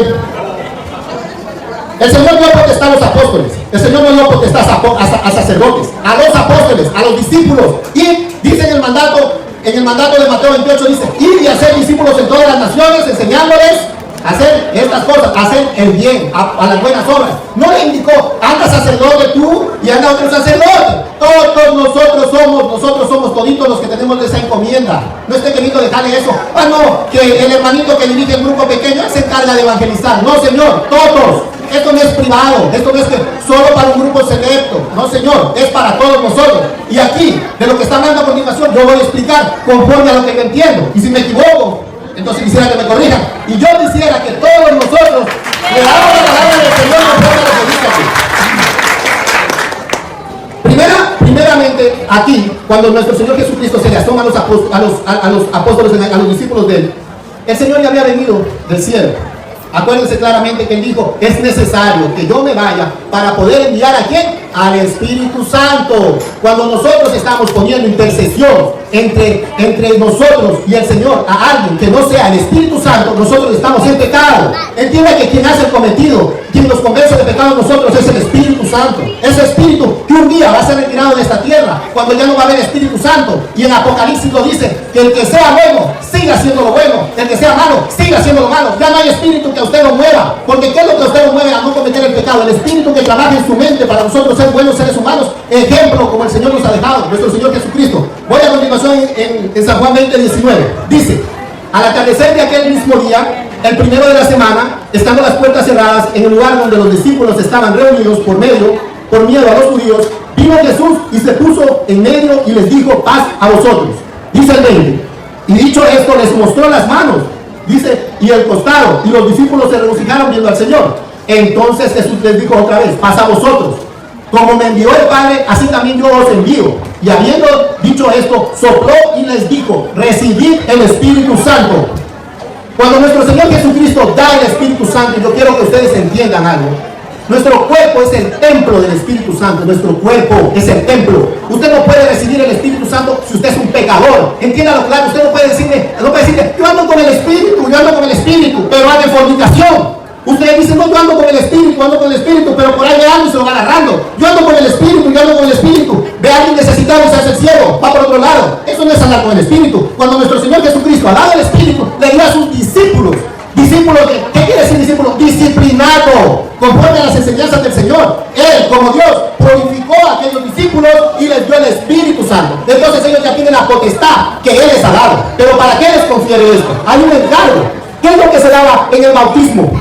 El Señor dio potestad a los apóstoles, el Señor no dio potestad a sacerdotes, a los apóstoles, a los discípulos, y dice en el mandato de Mateo 28, dice: ir y hacer discípulos en todas las naciones, enseñándoles a hacer estas cosas, a hacer el bien, a las buenas obras. No le indicó: anda sacerdote tú y anda otro sacerdote. Todos nosotros somos toditos los que tenemos esa encomienda. No esté queriendo dejarle eso. No, que el hermanito que dirige el grupo pequeño se encarga de evangelizar. No, Señor, todos. Esto no es privado, esto no es que solo para un grupo selecto. No, Señor, es para todos nosotros. Y aquí, de lo que está hablando a continuación, yo voy a explicar conforme a lo que yo entiendo. Y si me equivoco, entonces quisiera que me corrijan. Y yo quisiera que todos nosotros le damos la palabra del Señor conforme a lo que dice aquí. Primeramente, aquí, cuando nuestro Señor Jesucristo se le asoma a los apóstoles, a los discípulos de él, el Señor ya había venido del cielo. Acuérdense claramente que él dijo: es necesario que yo me vaya para poder enviar ¿a quién? Al Espíritu Santo. Cuando nosotros estamos poniendo intercesión entre nosotros y el Señor a alguien que no sea el Espíritu Santo, nosotros estamos en pecado. Entienda que quien hace el cometido, quien nos convence de pecado a nosotros, es el Espíritu Santo. Ese Espíritu que un día va a ser retirado de esta tierra, cuando ya no va a haber Espíritu Santo. Y en Apocalipsis lo dice: que el que sea bueno siga haciendo lo bueno, el que sea malo siga haciendo lo malo. Ya no hay espíritu que a usted lo mueva, porque ¿qué es lo que a usted lo mueve a no cometer el pecado? El espíritu que trabaja en su mente para nosotros ser buenos seres humanos, ejemplo como el Señor nos ha dejado, nuestro Señor Jesucristo. Voy a continuación en San Juan 20:19. Dice: al atardecer de aquel mismo día, el primero de la semana, estando las puertas cerradas en el lugar donde los discípulos estaban reunidos por miedo a los judíos, vino Jesús y se puso en medio y les dijo: paz a vosotros. Dice el 20: y dicho esto, les mostró las manos, dice, y el costado, y los discípulos se regocijaron viendo al Señor. Entonces Jesús les dijo otra vez: paz a vosotros. Como me envió el Padre, así también yo os envío. Y habiendo dicho esto, sopló y les dijo: recibid el Espíritu Santo. Cuando nuestro Señor Jesucristo da el Espíritu Santo, yo quiero que ustedes entiendan algo. Nuestro cuerpo es el templo del Espíritu Santo. Nuestro cuerpo es el templo. Usted no puede recibir el Espíritu Santo si usted es un pecador. Entiéndalo claro. Usted no puede decirle, yo ando con el Espíritu, pero anda en fornicación. Usted dice: no, yo ando con el Espíritu, pero por ahí ve algo y se lo va agarrando. Yo ando con el Espíritu. Ve a alguien necesitado y se hace el ciego, va por otro lado. Eso no es andar con el Espíritu. Cuando nuestro Señor Jesucristo ha dado el Espíritu, le dio a sus discípulos. ¿Qué quiere decir discípulo? Disciplinado, conforme a las enseñanzas del Señor. Él, como Dios, purificó a aquellos discípulos y les dio el Espíritu Santo. Entonces ellos ya tienen la potestad que Él les ha dado. Pero ¿para qué les confiere de esto. Hay un encargo. ¿Qué es lo que se daba en el bautismo?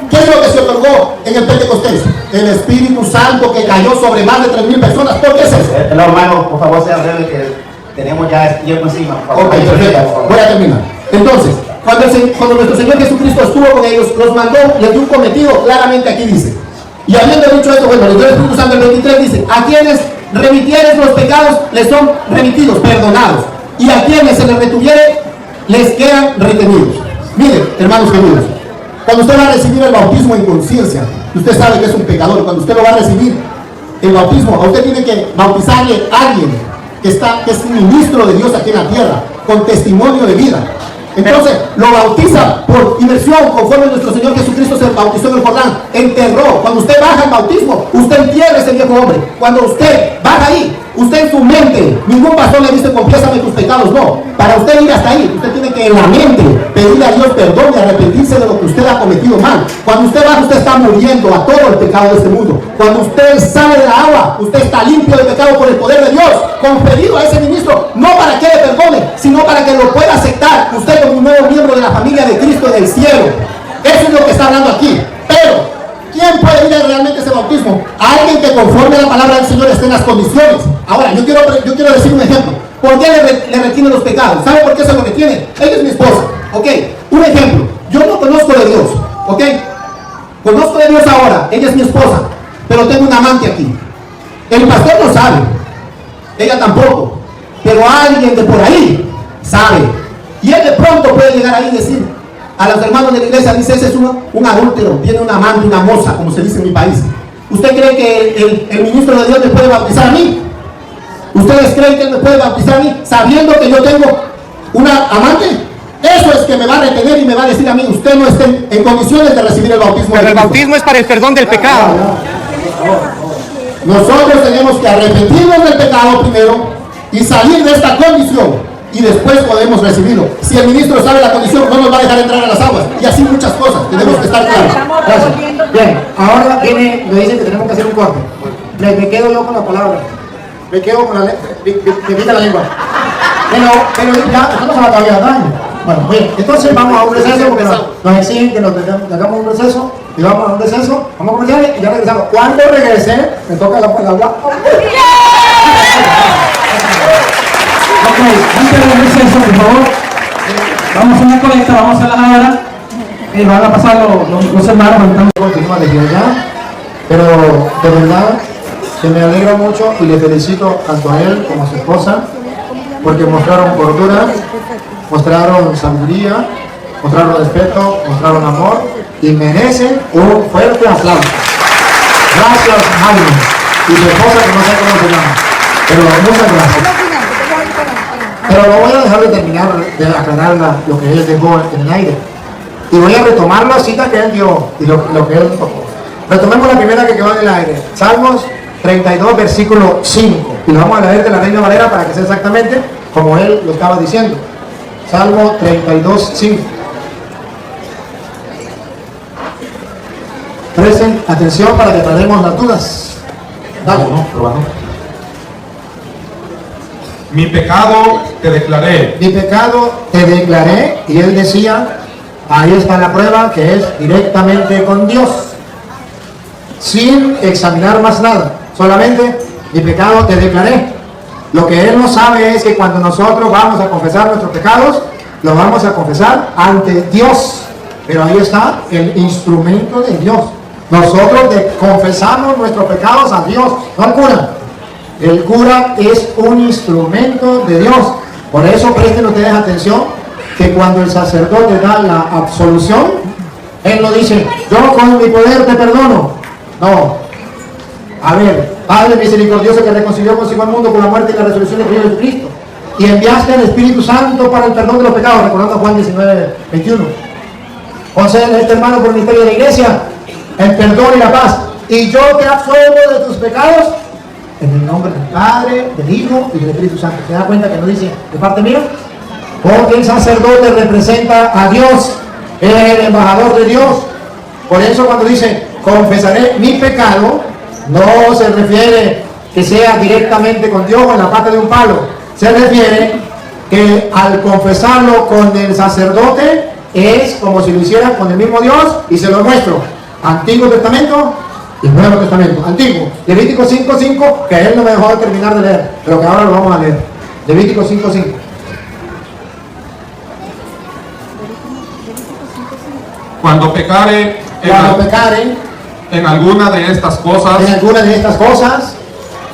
¿Qué es lo que se otorgó en el Pentecostés? El Espíritu Santo que cayó sobre más de 3,000 personas. ¿Por qué es eso? Hermano, por favor, sea breve, que tenemos ya tiempo encima. Por favor. Ok, perfecto. Voy a terminar. Entonces, cuando nuestro Señor Jesucristo estuvo con ellos, los mandó, les dio un cometido, claramente aquí dice. Y habiendo dicho esto, bueno, les dio el Espíritu Santo, el 23 dice, a quienes remitieres los pecados, les son remitidos, perdonados. Y a quienes se les retuviere, les quedan retenidos. Miren, hermanos queridos, cuando usted va a recibir el bautismo en conciencia, usted sabe que es un pecador. Cuando usted lo va a recibir, el bautismo, a usted tiene que bautizarle a alguien que es ministro de Dios aquí en la tierra, con testimonio de vida. Entonces, lo bautiza por inmersión, conforme nuestro Señor Jesucristo se bautizó en el Jordán, enterró. Cuando usted baja el bautismo, usted entierra ese viejo hombre. Cuando usted baja ahí, usted en su mente, ningún pastor le dice, confiésame tus pecados, no. Para usted ir hasta ahí, usted tiene que en la mente pedirle a Dios perdón y arrepentirse de lo que usted ha cometido mal. Cuando usted baja, usted está muriendo a todo el pecado de este mundo. Cuando usted sale de la agua, usted está limpio de pecado por el poder de Dios, conferido a ese ministro, no para que le perdone, sino para que lo pueda aceptar usted como un nuevo miembro de la familia de Cristo en el cielo. Eso es lo que está hablando aquí. Pero, ¿quién puede ir a realmente ese bautismo? Alguien que conforme a la palabra del Señor esté en las condiciones. Ahora, yo quiero decir un ejemplo. ¿Por qué le retienen los pecados? ¿Sabe por qué se lo retienen? Ella es mi esposa, ¿ok? Un ejemplo. Yo no conozco de Dios, ¿ok? Conozco de Dios ahora. Ella es mi esposa, pero tengo un amante aquí. El pastor no sabe. Ella tampoco. Pero alguien de por ahí sabe. Y él de pronto puede llegar ahí y decir a los hermanos de la iglesia, dice, ese es un adúltero, tiene un amante, una moza, como se dice en mi país. ¿Usted cree que el ministro de Dios me puede bautizar a mí? ¿Ustedes creen que él me puede bautizar a mí sabiendo que yo tengo una amante? Eso es que me va a retener y me va a decir a mí, usted no está en condiciones de recibir el bautismo. Pero el bautismo es para el perdón del pecado. Nosotros tenemos que arrepentirnos del pecado primero y salir de esta condición. Y después podemos recibirlo. Si el ministro sabe la condición, no nos va a dejar entrar a las aguas. Y así muchas cosas. Tenemos que estar claros. Gracias. Bien, ahora viene, me dicen que tenemos que hacer un corte. Me quedo yo con la palabra. Me quedo con la lengua. Me quita la lengua. Pero ya, estamos a la cabeza, ¿no? Bueno, bien, entonces vamos a un receso porque nos exigen que nos hagamos un receso. Y vamos a un receso, vamos a comerciales y ya regresamos. Cuando regrese, me toca la palabra. Ok, antes del receso, por favor, vamos a hacer una colecta, vamos a hacerlas ahora y van a pasar los hermanos. Continúa desde allá, pero de verdad que me alegra mucho y le felicito tanto a él como a su esposa porque mostraron cordura, mostraron sabiduría, mostraron respeto, mostraron amor y merecen un fuerte aplauso. Gracias, Jaime y su esposa, que no sé cómo se llama, pero muchas gracias. Pero no voy a dejar de terminar de aclarar lo que él dejó en el aire. Y voy a retomar la cita que él dio y lo que él tocó. Retomemos la primera que quedó en el aire. Salmos 32, versículo 5. Y lo vamos a leer de la Reina Valera para que sea exactamente como él lo estaba diciendo. Salmo 32, 5. Presten atención para que aclaremos las dudas. Dale, ¿no? Probando. Mi pecado te declaré. Mi pecado te declaré. Y él decía, ahí está la prueba, que es directamente con Dios, sin examinar más nada, solamente mi pecado te declaré. Lo que él no sabe es que cuando nosotros vamos a confesar nuestros pecados, lo vamos a confesar ante Dios, pero ahí está el instrumento de Dios. Nosotros confesamos nuestros pecados a Dios, no al cura. El cura es un instrumento de Dios. Por eso presten ustedes atención que cuando el sacerdote da la absolución, él no dice, yo con mi poder te perdono. No. A ver, Padre misericordioso que reconcilió consigo al mundo con la muerte y la resurrección de Jesucristo, y enviaste el Espíritu Santo para el perdón de los pecados, recordando Juan 19, 21. Concédele a este hermano por el ministerio de la iglesia el perdón y la paz. Y yo te absuelvo de tus pecados en el nombre del Padre, del Hijo y del Espíritu Santo. ¿Se da cuenta que no dice de parte mía? Porque el sacerdote representa a Dios, es el embajador de Dios. Por eso cuando dice confesaré mi pecado, no se refiere que sea directamente con Dios o en la pata de un palo. Se refiere que al confesarlo con el sacerdote es como si lo hiciera con el mismo Dios, y se lo muestro. Antiguo Testamento y Nuevo Testamento. Antiguo, Levítico 5:5, que él no me dejó terminar de leer, pero que ahora lo vamos a leer. Levítico 5:5. Cuando pecare en alguna de estas cosas,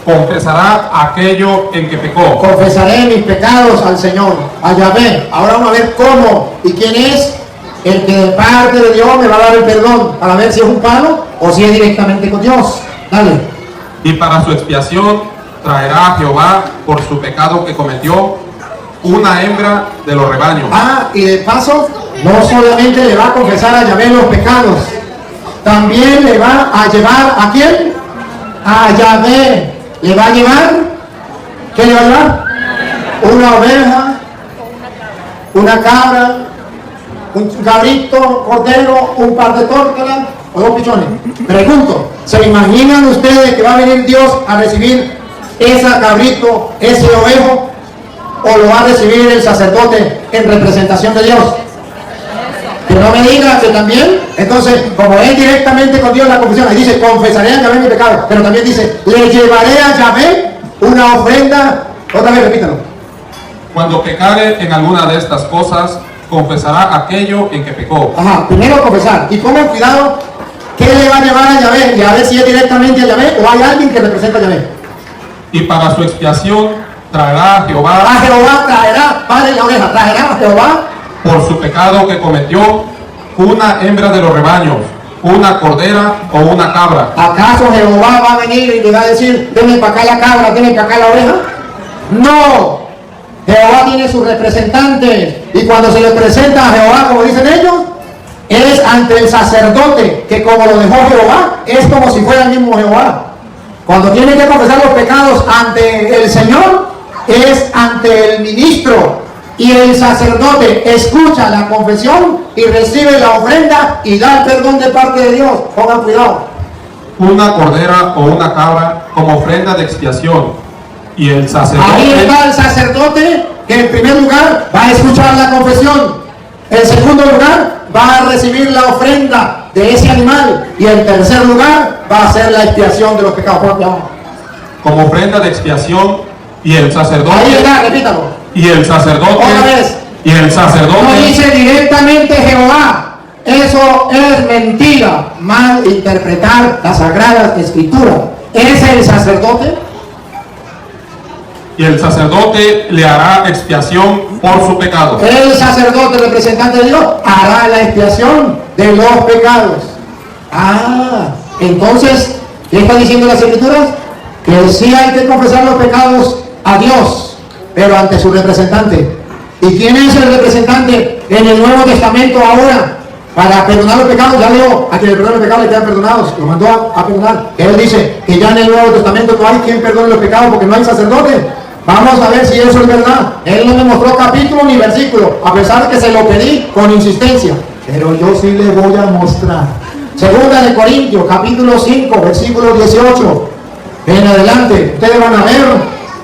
confesará aquello en que pecó. Confesaré mis pecados al Señor, a Yahvé. Ahora vamos a ver cómo y quién es el que de parte de Dios me va a dar el perdón, para ver si es un palo o si es directamente con Dios. Dale. Y para su expiación traerá a Jehová por su pecado que cometió una hembra de los rebaños. Y de paso, no solamente le va a confesar a Yahvé los pecados, también le va a llevar ¿a quién? A Yahvé. Le va a llevar, ¿qué le va a llevar? Una oveja, una cabra, un cabrito, cordero, un par de tórtolas o 2 pichones. Pregunto, ¿se imaginan ustedes que va a venir Dios a recibir ese cabrito, ese ovejo, o lo va a recibir el sacerdote en representación de Dios? Que no me diga que también. Entonces, como es directamente con Dios la confesión, ahí dice, confesaré a Yahvé mi pecado, pero también dice, le llevaré a Yahvé una ofrenda. Otra vez, repítalo. Cuando pecare en alguna de estas cosas, confesará aquello en que pecó. Primero confesar. Y pongan cuidado, ¿qué le va a llevar a Yahvé? Y a ver si es directamente a Yahvé o hay alguien que representa a Yahvé. Y para su expiación traerá a Jehová. A Jehová traerá, padre la oreja, traerá a Jehová por su pecado que cometió una hembra de los rebaños, una cordera o una cabra. ¿Acaso Jehová va a venir y le va a decir, denme para acá la cabra, denme para acá la oveja? No. Jehová tiene sus representantes, y cuando se le presenta a Jehová, como dicen ellos, es ante el sacerdote, que como lo dejó Jehová, es como si fuera el mismo Jehová. Cuando tiene que confesar los pecados ante el Señor, es ante el ministro, y el sacerdote escucha la confesión y recibe la ofrenda y da el perdón de parte de Dios. Pongan cuidado. Una cordera o una cabra como ofrenda de expiación. Y el sacerdote... Ahí está el sacerdote, que en primer lugar va a escuchar la confesión. En segundo lugar va a recibir la ofrenda de ese animal. Y en tercer lugar va a hacer la expiación de los pecados. Como ofrenda de expiación. Y el sacerdote... Ahí está, repítalo. Y el sacerdote... Otra vez. Y el sacerdote... No dice directamente Jehová. Eso es mentira. Mal interpretar las sagradas escrituras. ¿Es el sacerdote? Y el sacerdote le hará expiación por su pecado. El sacerdote, representante de Dios, hará la expiación de los pecados. Entonces, ¿qué está diciendo las escrituras? Que sí hay que confesar los pecados a Dios, pero ante su representante. ¿Y quién es el representante en el Nuevo Testamento ahora? Para perdonar los pecados, ya leo, a quien le perdona los pecados le quedan perdonados, lo mandó a perdonar. Él dice que ya en el Nuevo Testamento no hay quien perdone los pecados porque no hay sacerdote. Vamos a ver si eso es verdad. Él no me mostró capítulo ni versículo, a pesar de que se lo pedí con insistencia. Pero yo sí le voy a mostrar. Segunda de Corintios, capítulo 5, versículo 18. En adelante, ustedes van a ver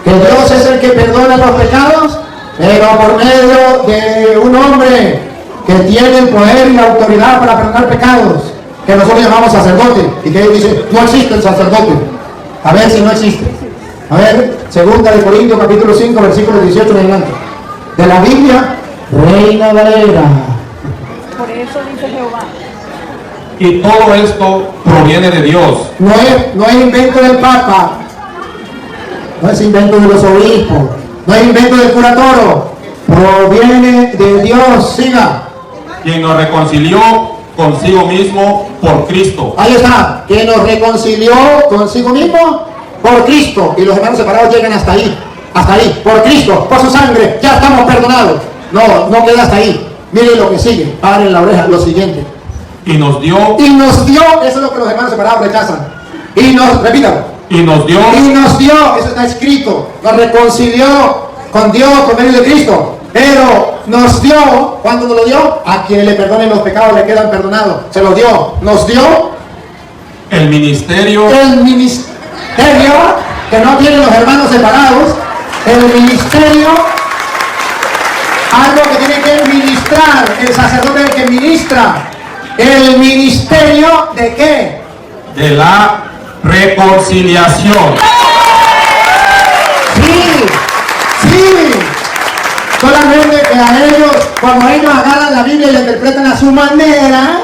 que Dios es el que perdona los pecados, pero por medio de un hombre que tiene el poder y la autoridad para perdonar pecados, que nosotros llamamos sacerdote, y que él dice, no existe el sacerdote. A ver si no existe. A ver, segunda de Corintios capítulo 5, versículo 18 en adelante. De la Biblia, Reina Valera. Por eso dice Jehová. Y todo esto proviene de Dios. No es invento del Papa, no es invento de los obispos, no es invento del cura Toro, proviene de Dios. Siga. Quien nos reconcilió consigo mismo por Cristo. Ahí está, quien nos reconcilió consigo mismo por Cristo. Y los hermanos separados llegan hasta ahí, por Cristo, por su sangre, ya estamos perdonados. No queda hasta ahí. Miren lo que sigue, paren la oreja, lo siguiente. Y nos dio, eso es lo que los hermanos separados rechazan. Repítalo. Y nos dio, eso está escrito. Nos reconcilió con Dios por medio de Cristo. Pero nos dio, ¿cuándo nos lo dio? A quien le perdonen los pecados le quedan perdonados. Se lo dio. Nos dio el ministerio que no tienen los hermanos separados. El ministerio algo que tiene que ministrar, el sacerdote es el que ministra. ¿El ministerio de qué? De la reconciliación. Sí. Solamente que a ellos, cuando ellos agarran la Biblia y la interpretan a su manera,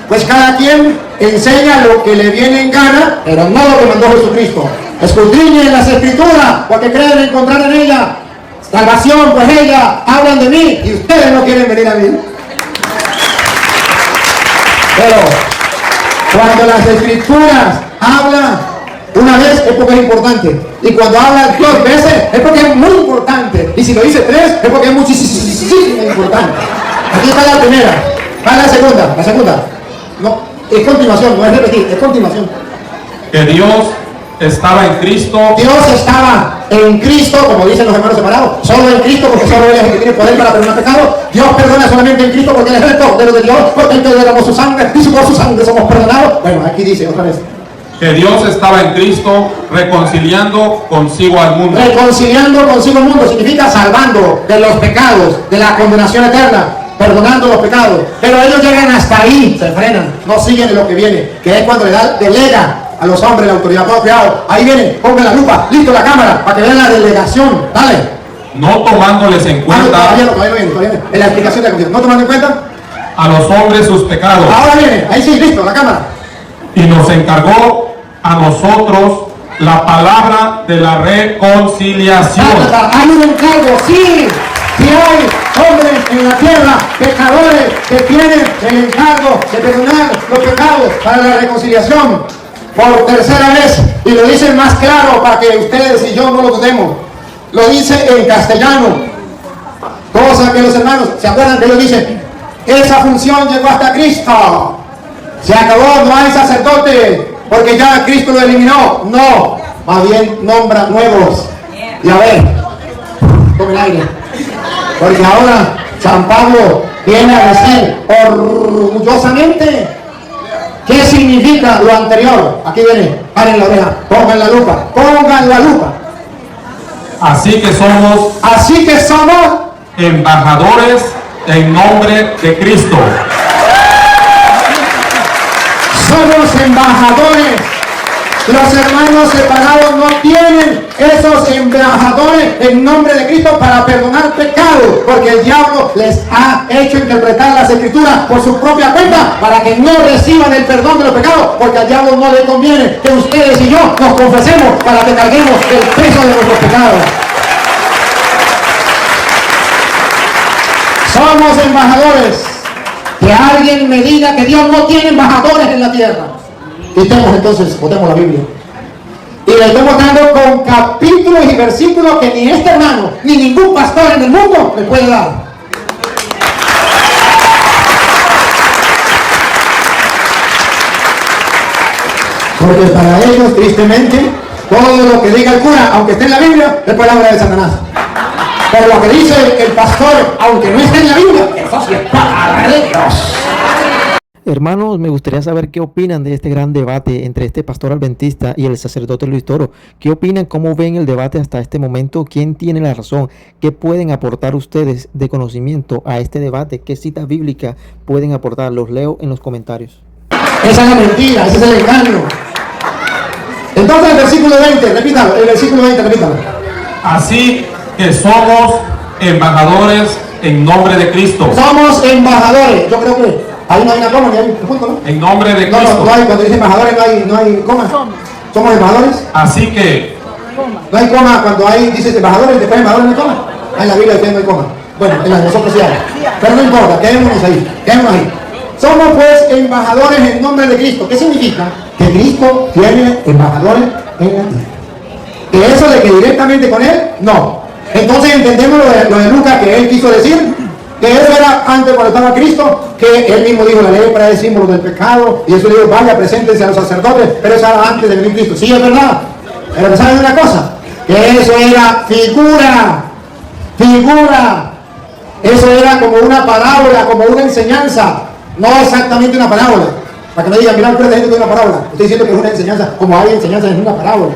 pues cada quien enseña lo que le viene en gana, pero no lo que mandó Jesucristo. Escudriñen las Escrituras, porque creen encontrar en ella salvación, pues ellas hablan de mí y ustedes no quieren venir a mí. Pero cuando las Escrituras hablan una vez es porque es importante, y cuando hablan 2 veces es porque es muy importante, y si lo dice 3 es porque es muchísimo importante. Aquí está la primera, va la segunda. No, es continuación, no es repetir, es continuación. Que Dios estaba en Cristo. Dios estaba en Cristo, como dicen los hermanos separados, solo en Cristo, porque solo Él es el que tiene poder para perdonar pecados. Dios perdona solamente en Cristo porque Él es el Cordero de Dios, porque Él derramó su sangre y por su sangre somos perdonados. Bueno, aquí dice otra vez. Que Dios estaba en Cristo reconciliando consigo al mundo. Reconciliando consigo el mundo significa salvando de los pecados, de la condenación eterna, perdonando los pecados. Pero ellos llegan hasta ahí, se frenan, no siguen lo que viene, que es cuando delega a los hombres la autoridad. Todo cuidado, ahí vienen, pongan la lupa, listo la cámara, para que vean la delegación. Dale. No tomándoles en cuenta. Todavía viene. En la explicación de la cuestión. No tomando en cuenta a los hombres sus pecados. Ahora viene, ahí sí, listo, la cámara. Y nos encargó a nosotros la palabra de la reconciliación. Hay un encargo, sí. Si hay hombres en la tierra, pecadores, que tienen el encargo de perdonar los pecados para la reconciliación, por tercera vez, y lo dicen más claro para que ustedes y yo no lo dudemos, lo dice en castellano, cosa que los hermanos se acuerdan que ellos dicen, esa función llegó hasta Cristo, se acabó, no hay sacerdote, porque ya Cristo lo eliminó. No, más bien nombra nuevos. Y a ver, tomen aire, porque ahora San Pablo viene a decir orgullosamente qué significa lo anterior. Aquí viene, paren la oreja, pongan la lupa. Así que somos embajadores en nombre de Cristo. Somos embajadores. Los hermanos separados no tienen esos embajadores en nombre de Cristo para perdonar pecados, porque el diablo les ha hecho interpretar las Escrituras por su propia cuenta para que no reciban el perdón de los pecados, porque al diablo no le conviene que ustedes y yo nos confesemos para que carguemos el peso de nuestros pecados. Somos embajadores. Que alguien me diga que Dios no tiene embajadores en la tierra. Quitemos entonces, botemos la Biblia. Y le estoy mostrando con capítulos y versículos que ni este hermano, ni ningún pastor en el mundo le puede dar. Porque para ellos, tristemente, todo lo que diga el cura, aunque esté en la Biblia, es palabra de Satanás. Pero lo que dice el pastor, aunque no esté en la Biblia, eso sí es palabra de Dios. Hermanos, me gustaría saber qué opinan de este gran debate entre este pastor adventista y el sacerdote Luis Toro. ¿Qué opinan? ¿Cómo ven el debate hasta este momento? ¿Quién tiene la razón? ¿Qué pueden aportar ustedes de conocimiento a este debate? ¿Qué cita bíblica pueden aportar? Los leo en los comentarios. Esa es la mentira, ese es el engaño. Entonces el versículo 20, repítalo, repítalo. Así que somos embajadores en nombre de Cristo. Somos embajadores. Yo creo que ahí no hay una coma ni hay un punto, ¿no? En nombre de Cristo. No hay, cuando dice embajadores no hay coma. Somos embajadores. Así que no hay coma cuando hay, dices embajadores, después embajadores no hay coma. En la Biblia no hay coma. Bueno, en la de nosotros sí hay. Pero no importa, quedémonos ahí. Somos pues embajadores en nombre de Cristo. ¿Qué significa? Que Cristo tiene embajadores en la tierra. ¿Que eso de que directamente con Él? No. Entonces entendemos lo de Lucas, que Él quiso decir que eso era antes cuando estaba Cristo, que Él mismo dijo, la ley para el símbolo del pecado, y eso dijo, vaya, preséntense a los sacerdotes, pero eso era antes de venir Cristo. Sí, es verdad. Pero ¿saben una cosa? Que eso era figura. Eso era como una parábola, como una enseñanza. No exactamente una parábola. Para que no digan, mira, ustedes gente que es una parábola. Estoy diciendo que es una enseñanza, como hay enseñanza en una parábola.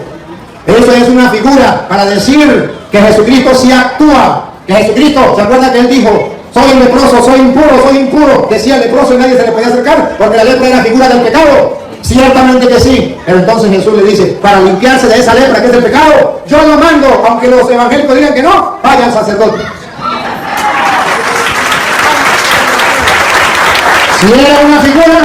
Eso es una figura para decir que Jesucristo sí actúa Que Jesucristo, ¿se acuerda que él dijo: soy leproso, soy impuro? Decía leproso y nadie se le podía acercar porque la lepra era figura del pecado. Ciertamente que sí. Pero entonces Jesús le dice: para limpiarse de esa lepra que es el pecado, yo lo mando, aunque los evangélicos digan que no, vaya al sacerdote. Si era una figura,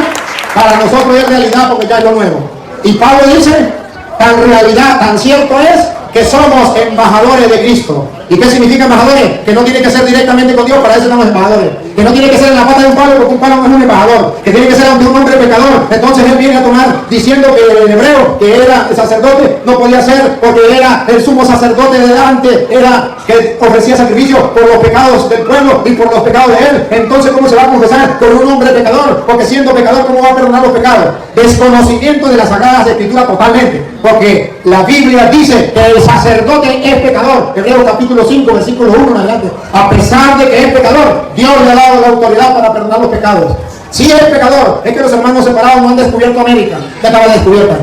para nosotros es realidad porque ya es lo nuevo. Y Pablo dice: tan realidad, tan cierto es que somos embajadores de Cristo. ¿Y qué significa embajadores? Que no tiene que ser directamente con Dios, para eso somos embajadores. Que no tiene que ser en la pata de un palo, porque un palo no es un embajador. Que tiene que ser ante un hombre pecador. Entonces él viene a tomar diciendo que el hebreo, que era el sacerdote, no podía ser porque era el sumo sacerdote de delante, era que ofrecía sacrificio por los pecados del pueblo y por los pecados de él. Entonces, ¿cómo se va a confesar con un hombre pecador? Porque siendo pecador, ¿cómo va a perdonar los pecados? Desconocimiento de las Sagradas Escrituras totalmente. Porque la Biblia dice que el sacerdote es pecador. Hebreos capítulo 5, versículo 1 en adelante. A pesar de que es pecador, Dios le ha dado la autoridad para perdonar los pecados. Si es pecador, es que los hermanos separados no han descubierto América, ya estaba descubierta.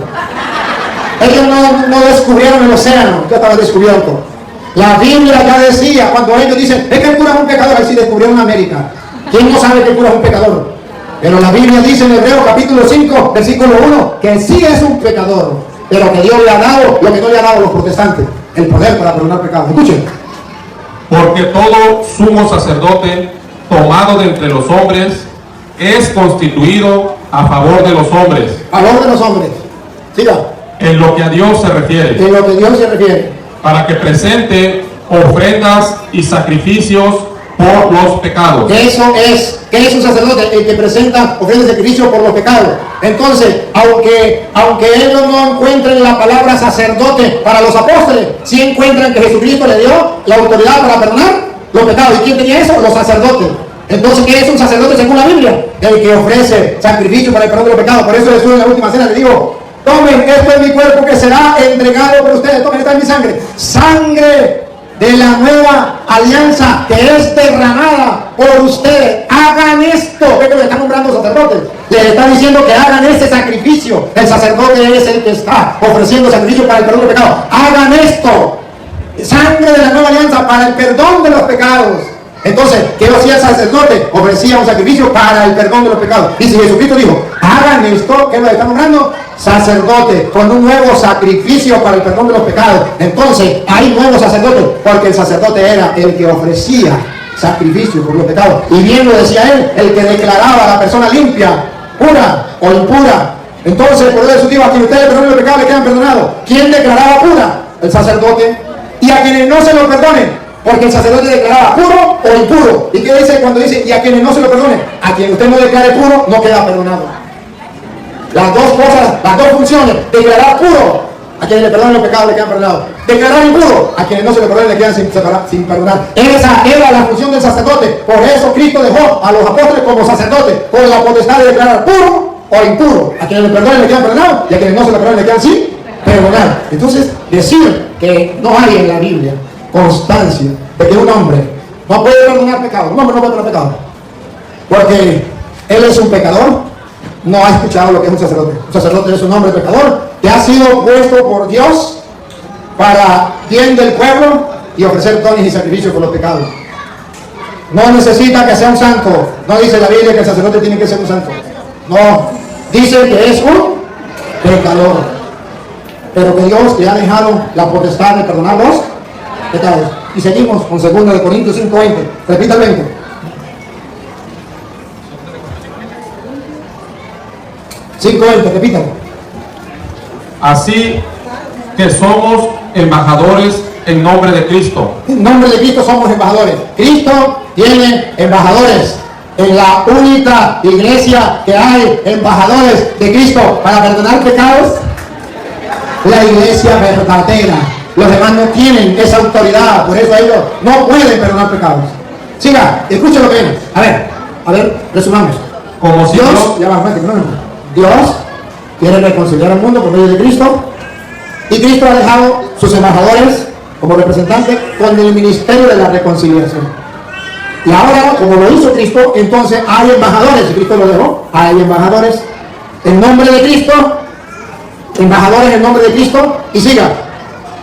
Ellos no descubrieron el océano, ya estaba descubierto. La Biblia ya decía, cuando ellos dicen: es que el cura es un pecador, ahí sí descubrieron América. ¿Quién no sabe que el cura es un pecador? Pero la Biblia dice en Hebreos capítulo 5, versículo 1, que sí es un pecador, pero que Dios le ha dado lo que no le ha dado a los protestantes: el poder para perdonar pecados. Escuchen. Porque todo sumo sacerdote tomado de entre los hombres es constituido a favor de los hombres. A favor de los hombres. Siga. En lo que a Dios se refiere. En lo que Dios se refiere. Para que presente ofrendas y sacrificios por los pecados. Eso es, ¿qué es un sacerdote? El que presenta ofrendas y sacrificios por los pecados. Entonces, aunque ellos no encuentren la palabra sacerdote para los apóstoles, sí encuentran que Jesucristo le dio la autoridad para perdonar los pecados. ¿Y quién tenía eso? Los sacerdotes. Entonces, ¿qué es un sacerdote según la Biblia? El que ofrece sacrificio para el perdón de los pecados. Por eso Jesús en la última cena le dijo: tomen, esto es mi cuerpo que será entregado por ustedes. Tomen, esta es mi sangre. Sangre de la nueva alianza que es derramada por ustedes. Hagan esto. ¿Qué le están nombrando sacerdotes? Les está diciendo que hagan este sacrificio. El sacerdote es el que está ofreciendo sacrificio para el perdón de pecados. Hagan esto. Sangre de la nueva alianza para el perdón de los pecados. Entonces, ¿qué hacía el sacerdote? Ofrecía un sacrificio para el perdón de los pecados. Y si Jesucristo dijo: hagan esto, ¿qué le está nombrando? Sacerdote, con un nuevo sacrificio para el perdón de los pecados. Entonces, hay nuevos sacerdotes, porque el sacerdote era el que ofrecía sacrificio por los pecados. Y bien lo decía él, el que declaraba a la persona limpia, pura o impura. Entonces, por eso digo, a quien ustedes perdonen los pecados le quedan perdonados. ¿Quién declaraba pura? El sacerdote. Y a quienes no se lo perdonen, porque el sacerdote declaraba puro o impuro. ¿Y qué dice cuando dice y a quienes no se lo perdonen? A quien usted no declare puro, no queda perdonado. Las dos cosas, las dos funciones: declarar puro, a quienes le perdonen los pecados le quedan perdonados; declarar impuro, a quienes no se lo perdonen le quedan sin perdonar. Esa era la función del sacerdote. Por eso Cristo dejó a los apóstoles como sacerdotes, con la potestad de declarar puro o impuro. A quienes le perdonen le quedan perdonados, y a quienes no se lo perdonen le quedan sin perdonar. Entonces, decir que no hay en la Biblia constancia de que un hombre no puede perdonar pecado, un hombre no puede perdonar pecado porque él es un pecador, no ha escuchado lo que es un sacerdote. Un sacerdote es un hombre pecador que ha sido puesto por Dios para bien del pueblo y ofrecer dones y sacrificios por los pecados. No necesita que sea un santo. No dice la Biblia que el sacerdote tiene que ser un santo. No, dice que es un pecador, pero que Dios le ha dejado la potestad de perdonar los pecados. Y seguimos con 2 Corintios 5:20. Repita el 20. 5:20, repítalo. Así que somos embajadores en nombre de Cristo. En nombre de Cristo somos embajadores. Cristo tiene embajadores. En la única iglesia que hay embajadores de Cristo para perdonar pecados, la iglesia verdadera. Los demás no tienen esa autoridad, por eso ellos no pueden perdonar pecados. Siga, escuche lo que viene. A ver, resumamos. Como si Dios, ya va, Dios quiere reconciliar al mundo por medio de Cristo, y Cristo ha dejado sus embajadores como representantes con el ministerio de la reconciliación. Y ahora, como lo hizo Cristo, entonces hay embajadores, Cristo lo dejó, hay embajadores en nombre de Cristo, embajadores en nombre de Cristo, y siga.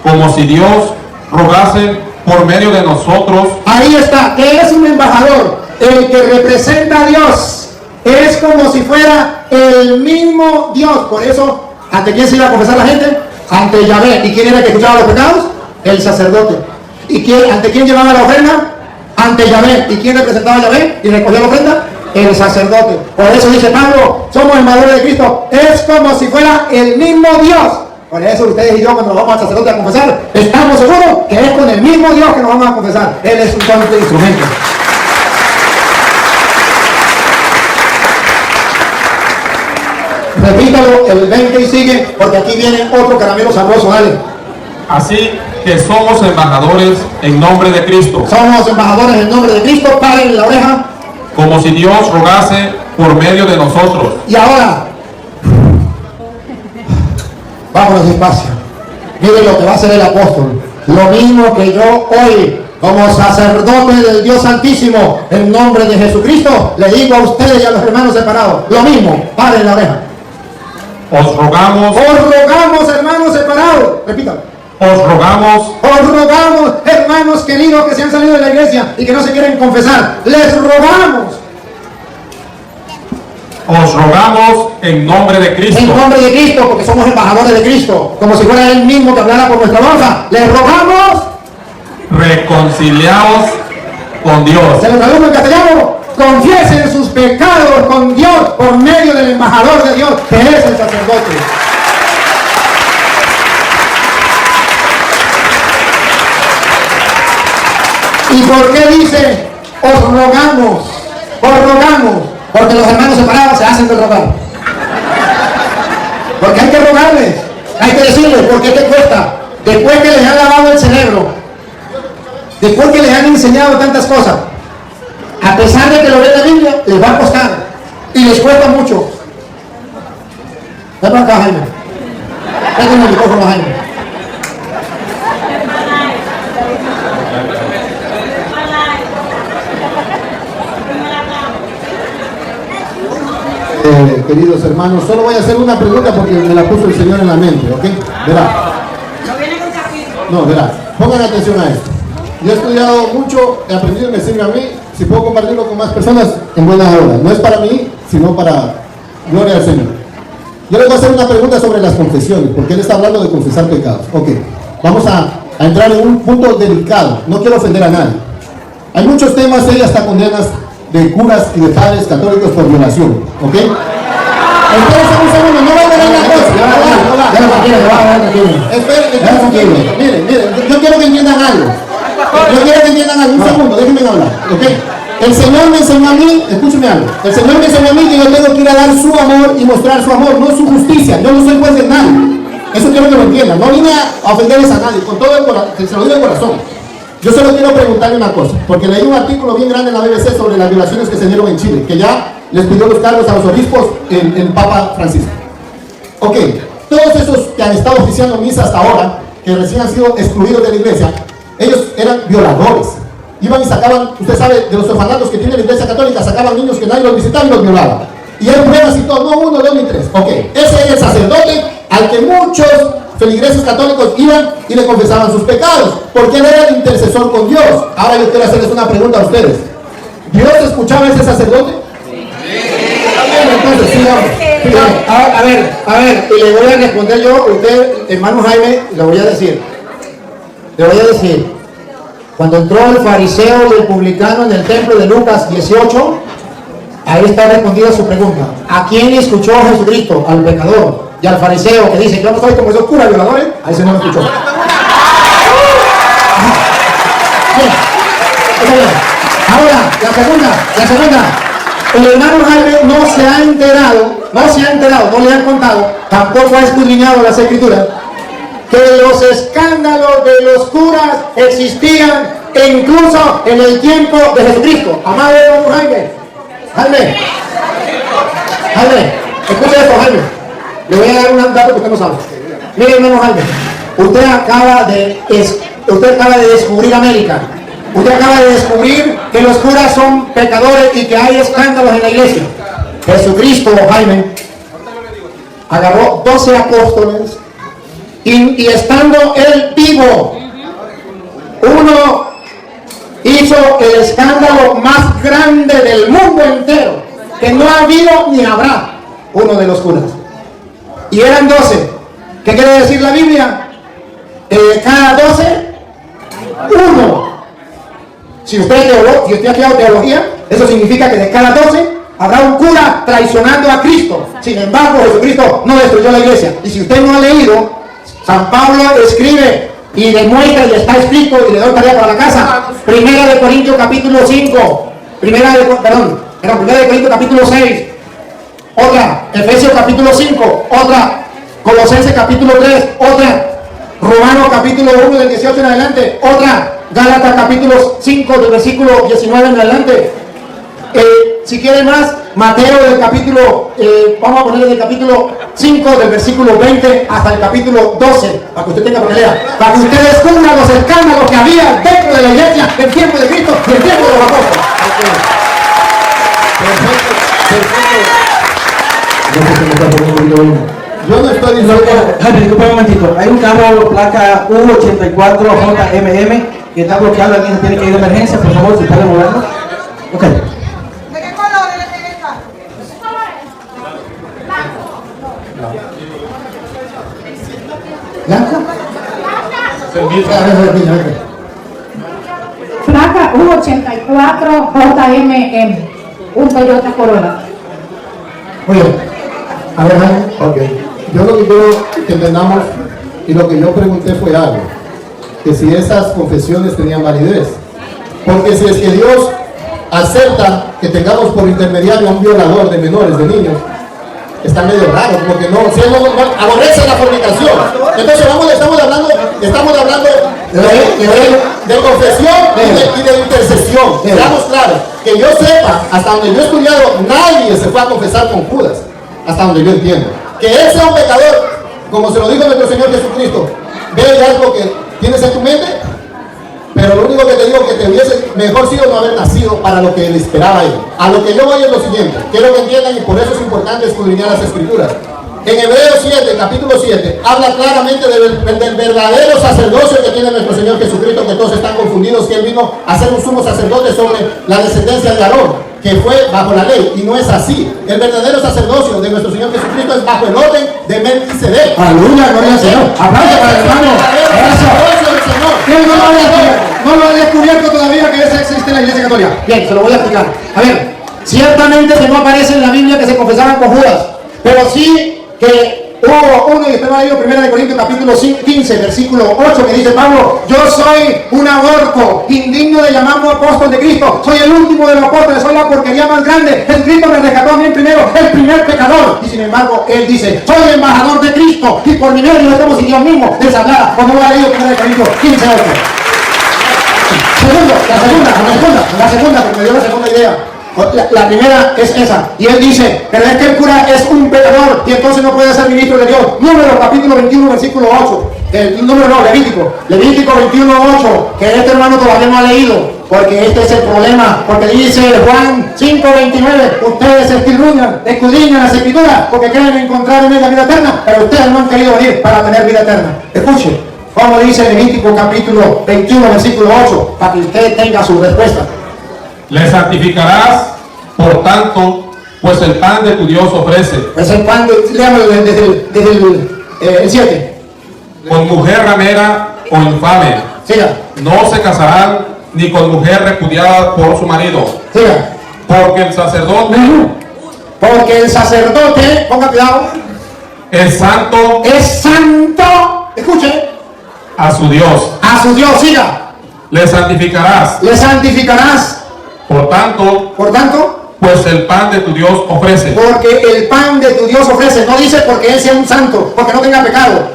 Como si Dios rogase por medio de nosotros. Ahí está, ¿qué es un embajador? El que representa a Dios. Es como si fuera el mismo Dios. Por eso, ¿ante quién se iba a confesar la gente? Ante Yahvé. ¿Y quién era el que escuchaba los pecados? El sacerdote. ¿Y ante quién llevaba la ofrenda? Ante Yahvé. ¿Y quién representaba a Yahvé y recogía la ofrenda? El sacerdote. Por eso dice Pablo, somos embajadores de Cristo. Es como si fuera el mismo Dios. Por eso ustedes y yo, cuando nos vamos al sacerdote a confesar, estamos seguros que es con el mismo Dios que nos vamos a confesar. Él es un solamente instrumento. Repítalo, el 20 y sigue, porque aquí viene otro caramelo sabroso, dale. Así que somos embajadores en nombre de Cristo. Somos embajadores en nombre de Cristo, paren la oreja. Como si Dios rogase por medio de nosotros. Y ahora, vámonos despacio. Miren lo que va a hacer el apóstol. Lo mismo que yo hoy, como sacerdote del Dios Santísimo, en nombre de Jesucristo, le digo a ustedes y a los hermanos separados. Lo mismo, paren la oreja. Os rogamos, hermanos separados. Repítalo. os rogamos, hermanos queridos que se han salido de la iglesia y que no se quieren confesar. Les rogamos. Os rogamos en nombre de Cristo. En nombre de Cristo, porque somos embajadores de Cristo. Como si fuera Él mismo que hablara por nuestra boca. Les rogamos. Reconciliaos con Dios. Se lo tradujo en castellano. Confiesen sus pecados con Dios por medio del embajador de Dios, que es el sacerdote. ¿Y por qué dice os rogamos? Os rogamos. Porque los hermanos separados se hacen de rogar. Porque hay que rogarles. Hay que decirles, ¿por qué te cuesta? Después que les han lavado el cerebro, después que les han enseñado tantas cosas, a pesar de que lo leen la Biblia, les va a costar. Y les cuesta mucho. Ven para acá, Jaime. Ven con el micrófono, Jaime. Queridos hermanos, solo voy a hacer una pregunta porque me la puso el Señor en la mente, ¿ok? Verá. No, verá. Pongan atención a esto. Yo he estudiado mucho, he aprendido y me sirve a mí. Si puedo compartirlo con más personas, en buena hora. No es para mí, sino para gloria al Señor. Yo les voy a hacer una pregunta sobre las confesiones, porque Él está hablando de confesar pecados. Ok, vamos a entrar en un punto delicado. No quiero ofender a nadie. Hay muchos temas, hay hasta condenas de curas y de padres católicos por violación, ¿ok? Entonces, un segundo, no va a ver la cosa. Miren, yo quiero que entiendan algo. Un segundo, déjenme hablar, ¿ok? El Señor me enseñó a mí, escúcheme algo. El Señor me enseñó a mí que yo tengo que ir a dar su amor y mostrar su amor, no su justicia. Yo no soy juez de nadie. Eso quiero que lo entiendan. No vine a ofenderles a nadie, con todo el corazón, se lo digo de corazón. Yo solo quiero preguntarle una cosa, porque leí un artículo bien grande en la BBC sobre las violaciones que se dieron en Chile, que ya les pidió los cargos a los obispos el Papa Francisco. Ok, todos esos que han estado oficiando misa hasta ahora, que recién han sido excluidos de la iglesia, ellos eran violadores. Iban y sacaban, usted sabe, de los orfanatos que tiene la iglesia católica, sacaban niños que nadie los visitaba y los violaban. Y hay pruebas y todo, no uno, dos ni tres. Ok, ese es el sacerdote al que muchos feligreses católicos iban y le confesaban sus pecados, porque él era el intercesor con Dios. Ahora yo quiero hacerles una pregunta a ustedes. ¿Dios escuchaba a ese sacerdote? Entonces, sigamos. A ver, y le voy a responder yo, usted, hermano Jaime, le voy a decir, cuando entró el fariseo y el publicano en el templo de Lucas 18, ahí está respondida su pregunta. ¿A quién escuchó Jesucristo? Al pecador y al fariseo que dice, yo no soy como esos curas violadores, a ese no lo escuchó. Ahora, la segunda. El hermano Jaime no se ha enterado, no le han contado, tampoco ha escudriñado las escrituras, que los escándalos de los curas existían incluso en el tiempo de Jesucristo. Amado hermano Jaime, escuche esto, Jaime. Le voy a dar un dato que usted no sabe. Mire, hermano Jaime, usted acaba de descubrir América. Usted acaba de descubrir que los curas son pecadores y que hay escándalos en la iglesia. Jesucristo, Jaime, agarró 12 apóstoles y estando él vivo, Uno hizo el escándalo más grande del mundo entero, que no ha habido ni habrá, uno de los curas. Y eran 12. ¿Qué quiere decir la Biblia? Cada 12, uno. Si usted ha estudiado teología, eso significa que de cada 12 habrá un cura traicionando a Cristo. Sin embargo, Jesucristo no destruyó la iglesia. Y si usted no ha leído, San Pablo escribe y demuestra, y está escrito, y le doy tarea para la casa, Primera de Corintios capítulo 5, Primera de Corintios capítulo 6, otra, Efesios capítulo 5, otra, Colosenses capítulo 3, otra, Romanos capítulo 1 del 18 en adelante, otra, Gálatas capítulo 5 del versículo 19 en adelante. Si quiere más, Mateo del capítulo, vamos a ponerle del capítulo 5 del versículo 20 hasta el capítulo 12, para que usted tenga para que lea, para que usted descubra los escándalos que había dentro de la iglesia en tiempo de Cristo y en tiempo de los apóstoles. Yo no estoy diciendo... Jaime, disculpa un momentito. Hay un carro placa U84JMM que está bloqueado. Alguien tiene que ir de emergencia. Por favor, si puede moverlo. Ok. ¿De qué color es esta? Placa U84JMM, un Toyota Corolla. Muy bien. A ver, Ok. Yo lo que quiero que entendamos y lo que yo pregunté fue algo. Que si esas confesiones tenían validez. Porque si es que Dios acepta que tengamos por intermediario a un violador de menores, de niños, está medio raro, porque no, si él no aborrece la fornicación. Entonces estamos hablando de confesión y de intercesión. Seamos claros, que yo sepa, hasta donde yo he estudiado, nadie se fue a confesar con Judas, hasta donde yo entiendo. Que él sea un pecador, como se lo dijo nuestro Señor Jesucristo, ve algo que tienes en tu mente, pero lo único que te digo que te hubiese mejor sido no haber nacido para lo que él esperaba a él. A lo que yo voy es lo siguiente, quiero que entiendan, y por eso es importante escudriñar las Escrituras. En Hebreos 7, capítulo 7, habla claramente del verdadero sacerdocio que tiene nuestro Señor Jesucristo, que todos están confundidos, que Él vino a ser un sumo sacerdote sobre la descendencia de Aarón, que fue bajo la ley, y no es así. El verdadero sacerdocio de nuestro Señor Jesucristo es bajo el orden de Melquisedec. ¡Aleluya, gloria al Señor! ¡Aplauso para el hermano! ¿Quién no lo ha descubierto todavía que eso existe en la Iglesia Católica? Bien, se lo voy a explicar. A ver, ciertamente que no aparece en la Biblia que se confesaban con Judas, pero sí que hubo uno, y usted lo ha leído, 1 Corintios capítulo 15, versículo 8, que dice Pablo: yo soy un aborto, indigno de llamarme apóstol de Cristo, soy el último de los apóstoles, soy la porquería más grande, el Cristo me rescató a mí primero, el primer pecador. Y sin embargo, él dice: soy embajador de Cristo, y por mi medio estamos sin Dios mismo desagrada. Cuando lo ha leído 1 Corintios 15, 8. La segunda, porque me dio la segunda idea. La primera es esa, y él dice: pero es que el cura es un pecador y entonces no puede ser ministro de Dios. Número capítulo 21 versículo 8, Levítico 21, 8, que este hermano todavía no ha leído, porque este es el problema, porque dice Juan 5:29, ustedes escudriñan las Escrituras porque quieren encontrar en él la vida eterna, pero ustedes no han querido venir para tener vida eterna. Escuche como dice Levítico capítulo 21 versículo 8, para que usted tenga su respuesta. Le santificarás, por tanto, pues el pan de tu Dios ofrece. Es el pan, léamelo desde el 7. Con mujer ramera o infame. Siga. No se casarán ni con mujer repudiada por su marido. Siga. Porque el sacerdote. Ponga cuidado. Es santo. Escuche. A su Dios. Siga. Le santificarás. Por tanto, pues el pan de tu Dios ofrece. Porque el pan de tu Dios ofrece. No dice porque él sea un santo, porque no tenga pecado.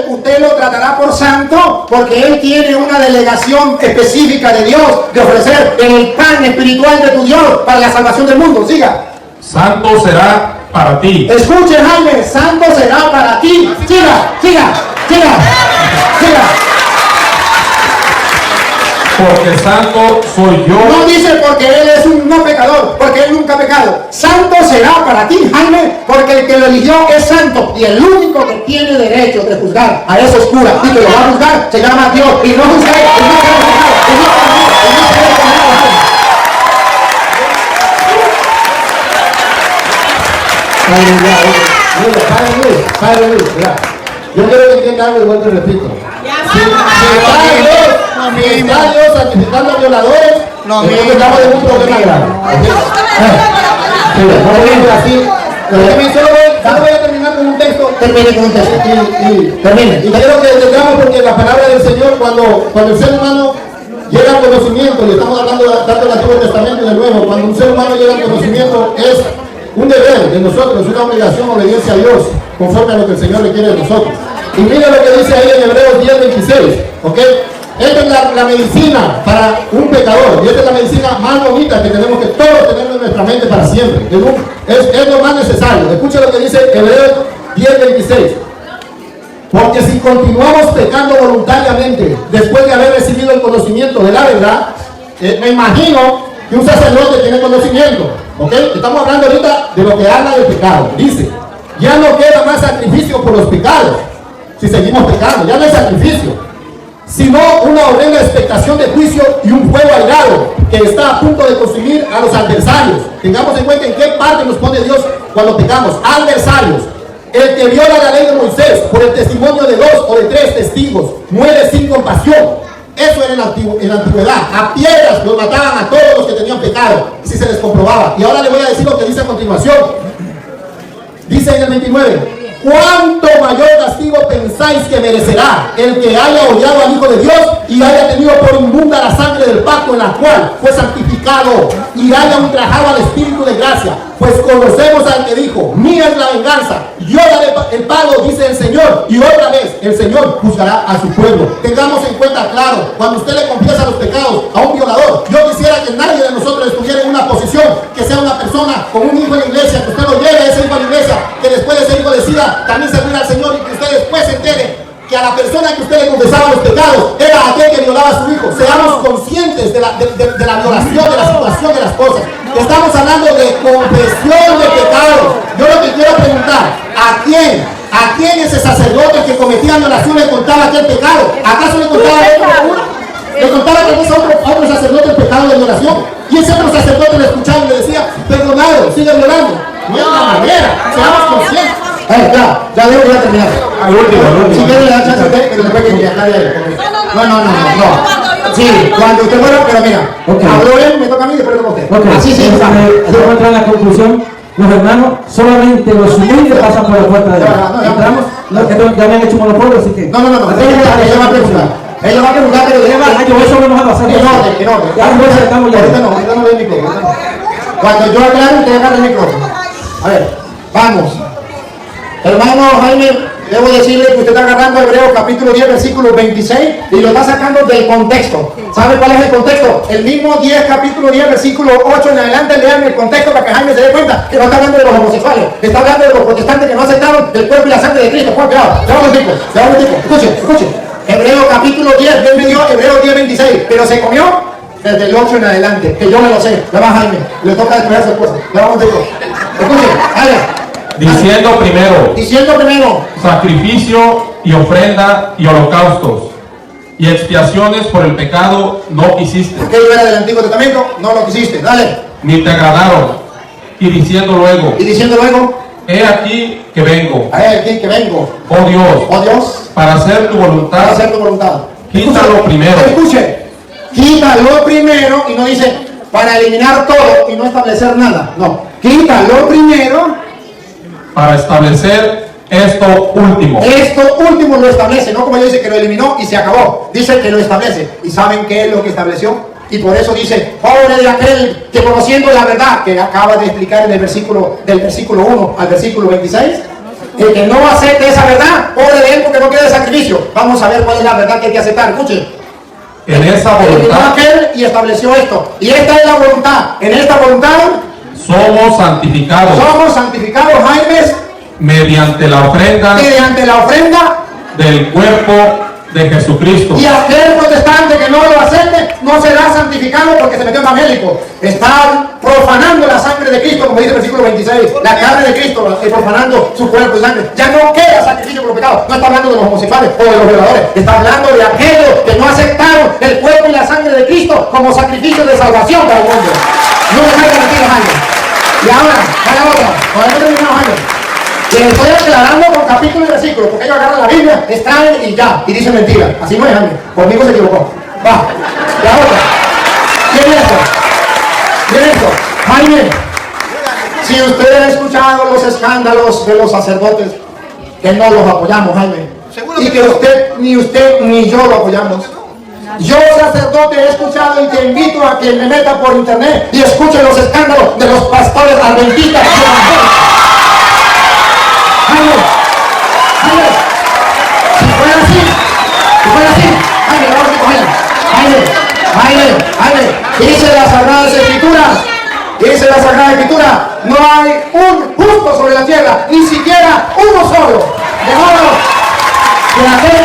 Usted lo tratará por santo porque él tiene una delegación específica de Dios de ofrecer el pan espiritual de tu Dios para la salvación del mundo. Siga. Santo será para ti. Escuche, Jaime, santo será para ti. Siga. Porque santo soy yo. No dice porque él es un no pecador, porque él nunca ha pecado. Santo será para ti, Jaime, porque el que lo eligió es santo. Y el único que tiene derecho de juzgar a esos curas y que lo va a juzgar se llama Dios. Y no juzgar. Padre Luis, mira. Yo quiero que entienda algo y vuelvo y repito. Si está Dios santificando a violadores, entonces estamos en un problema grave. Solo voy a terminar con un texto. Termine con un texto. Y quiero que entendamos porque la palabra del Señor, cuando el ser humano llega al conocimiento, y estamos hablando tanto del Antiguo Testamento y del Nuevo, cuando un ser humano llega al conocimiento es un deber de nosotros, una obligación, obediencia a Dios, conforme a lo que el Señor le quiere de nosotros. Y mira lo que dice ahí en Hebreos 10:26, ¿ok? Esta es la medicina para un pecador, y esta es la medicina más bonita que tenemos que todos tener en nuestra mente para siempre. Es lo más necesario. Escucha lo que dice Hebreos 10:26. Porque si continuamos pecando voluntariamente después de haber recibido el conocimiento de la verdad, me imagino que un sacerdote tiene conocimiento, ¿ok? Estamos hablando ahorita de lo que habla del pecado. Dice, ya no queda más sacrificio por los pecados, si seguimos pecando, ya no hay sacrificio, sino una horrenda expectación de juicio y un fuego airado que está a punto de consumir a los adversarios. Tengamos en cuenta en qué parte nos pone Dios cuando pecamos. Adversarios. El que viola la ley de Moisés por el testimonio de 2 o de 3 testigos muere sin compasión. Eso era en la antigüedad. A piedras los mataban a todos los que tenían pecado, si se les comprobaba. Y ahora le voy a decir lo que dice a continuación. Dice en el 29. ¿Cuánto mayor castigo pensáis que merecerá el que haya odiado al Hijo de Dios y haya tenido por inmunda la sangre del pacto en la cual fue santificado y haya ultrajado al Espíritu de gracia? Pues conocemos al que dijo, mía es la venganza, yo daré el pago, dice el Señor, y otra vez el Señor juzgará a su pueblo. Tengamos en cuenta, claro, cuando usted le confiesa los pecados a un violador, yo quisiera que nadie de nosotros estuviera en una posición que sea una persona con un hijo en la iglesia, que usted lo lleve a ese hijo a la iglesia, que después de ese hijo decida también servir al Señor y que usted después se entere que a la persona que usted le confesaba los pecados era aquel que violaba a su hijo. Seamos conscientes de la violación, de la situación de las cosas. Estamos hablando de confesión de pecados. Yo lo que quiero preguntar, ¿a quién ese sacerdote que cometía violación le contaba aquel pecado? ¿Acaso le contaba a otro sacerdote el pecado de violación? Y ese otro sacerdote le escuchaba y le decía, perdonado, sigue violando. No es la manera, seamos conscientes. Ya debo terminar. Al último. Si quiere le da chance a usted, pero después que no. Sí, cuando usted fuera, pero mira, habló él, me toca a mí y después le toca a usted. Así sí. Vamos a entrar en la conclusión. Los hermanos, solamente los humildes pasan por la puerta de Dios. Entramos, ya me han hecho monopolio, así que. No. Ella va a preguntar. Ella va a preguntar, pero eso lo vamos a pasar. En orden. Ya estamos ya. Ahorita no doy el micrófono. Cuando yo aclaro, usted agarra el micrófono. A ver, vamos. Hermano Jaime, debo decirle que usted está agarrando Hebreos capítulo 10, versículo 26 y lo está sacando del contexto. ¿Sabe cuál es el contexto? El mismo 10, capítulo 10, versículo 8 en adelante, lean el contexto para que Jaime se dé cuenta que no está hablando de los homosexuales, está hablando de los protestantes que no aceptaron el cuerpo y la sangre de Cristo. Juan, cuidado, escuchen. Hebreos capítulo 10, Hebreos 10, 26, pero se comió desde el 8 en adelante, que yo me lo sé. Ya va Jaime, le toca después a su esposa. Ya vamos, escuchen, vaya. Diciendo primero sacrificio y ofrenda y holocaustos y expiaciones por el pecado no quisiste. Aquello era del Antiguo Testamento, no lo quisiste, dale. Ni te agradaron. Y diciendo luego, he aquí que vengo. Oh Dios, para hacer tu voluntad. Quítalo primero. Escuche, quítalo primero y no dice para eliminar todo y no establecer nada. No, quítalo primero. Para establecer esto último. Esto último lo establece, no como yo dice que lo eliminó y se acabó. Dice que lo establece. ¿Y saben qué es lo que estableció? Y por eso dice, pobre de aquel que conociendo la verdad, que acaba de explicar en el versículo, del versículo 1 al versículo 26, el que no acepte esa verdad, pobre de él porque no queda sacrificio. Vamos a ver cuál es la verdad que hay que aceptar. Escuchen. En esa voluntad. Y estableció esto. Y esta es la voluntad. En esta voluntad somos santificados, Jaime, mediante la ofrenda del cuerpo de Jesucristo. Y aquel protestante que no lo acepte no será santificado porque se metió evangélico. Está profanando la sangre de Cristo, como dice el versículo 26. La carne de Cristo, profanando su cuerpo y sangre. Ya no queda sacrificio por los pecados. No está hablando de los homosexuales o de los violadores. Está hablando de aquellos que no aceptaron el cuerpo y la sangre de Cristo como sacrificio de salvación para el mundo. No me hagan mentir, Jaime. Y ahora, vaya otra. Todavía no terminamos, Jaime. Les estoy aclarando con capítulo y versículo, porque ellos agarran la Biblia, extraen y ya, y dicen mentira. Así no es, Jaime. Conmigo se equivocó. Va. Y ahora, ¿quién es esto? ¿Quién es esto? Jaime, si usted ha escuchado los escándalos de los sacerdotes, que no los apoyamos, Jaime, y que ni usted ni yo lo apoyamos. Yo, sacerdote, he escuchado y te invito a que me meta por internet y escuche los escándalos de los pastores adventistas. Jaime, si fuera así, Jaime, dice la Sagrada Escritura, no hay un justo sobre la tierra, ni siquiera uno solo. De modo que aquel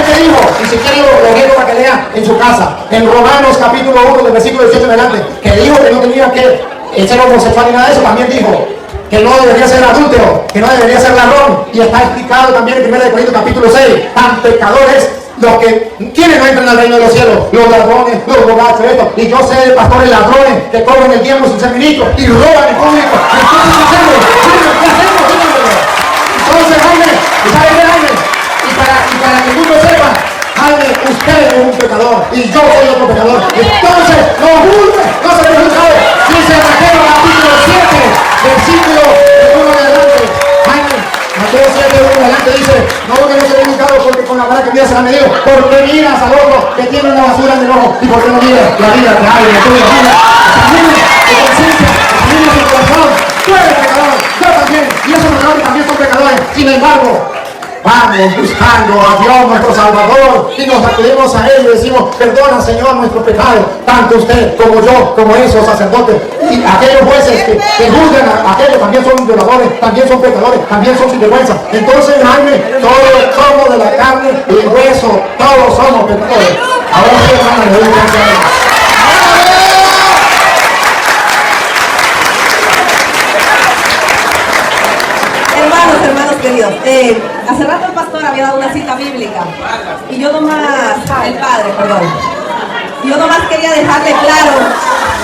que dijo, y si quieren lo quiero para que lea en su casa, en Romanos capítulo 1, del versículo 18 en adelante, que dijo que no tenía que ser homosexual ni nada de eso, también dijo que no debería ser adúltero, que no debería ser ladrón, y está explicado también en 1 Corintios capítulo 6, tan pecadores los que, ¿quiénes no entran al reino de los cielos? Los ladrones, los borrachos, esto, y yo sé de pastores ladrones que cobran el tiempo sin ser ministros y roban en público. Entonces, ¿qué hacemos? Entonces, Jaime, ¿y sabe qué, Jaime? Y para que tú lo sepas, Jaime, usted es un pecador y yo soy otro pecador. Entonces, no juzgue, no se juzgue. Dice Mateo capítulo 7, versículo 1 en adelante. Jaime, Mateo 7, 1 en adelante dice, no que no se ve juzgado porque con la vara que miras será medido, porque miras al otro que tiene una basura en el ojo y porque no miras la vida de alguien que tuvo la vida. Examine tu conciencia, examine tu corazón. Tú eres pecador, yo también, y esos pecadores también son pecadores. Sin embargo, vamos buscando a Dios nuestro Salvador y nos acudimos a Él y decimos, perdona Señor nuestro pecado, tanto usted como yo, como esos sacerdotes y aquellos jueces que juzgan a aquellos, también son violadores, también son pecadores, también son sinvergüenza. Entonces, Jaime, todos somos de la carne y el hueso, todos somos pecadores. Ahora sí, hermano, le doy gracias a Dios. Hermanos queridos, hace rato el pastor había dado una cita bíblica y yo nomás, yo nomás quería dejarle claro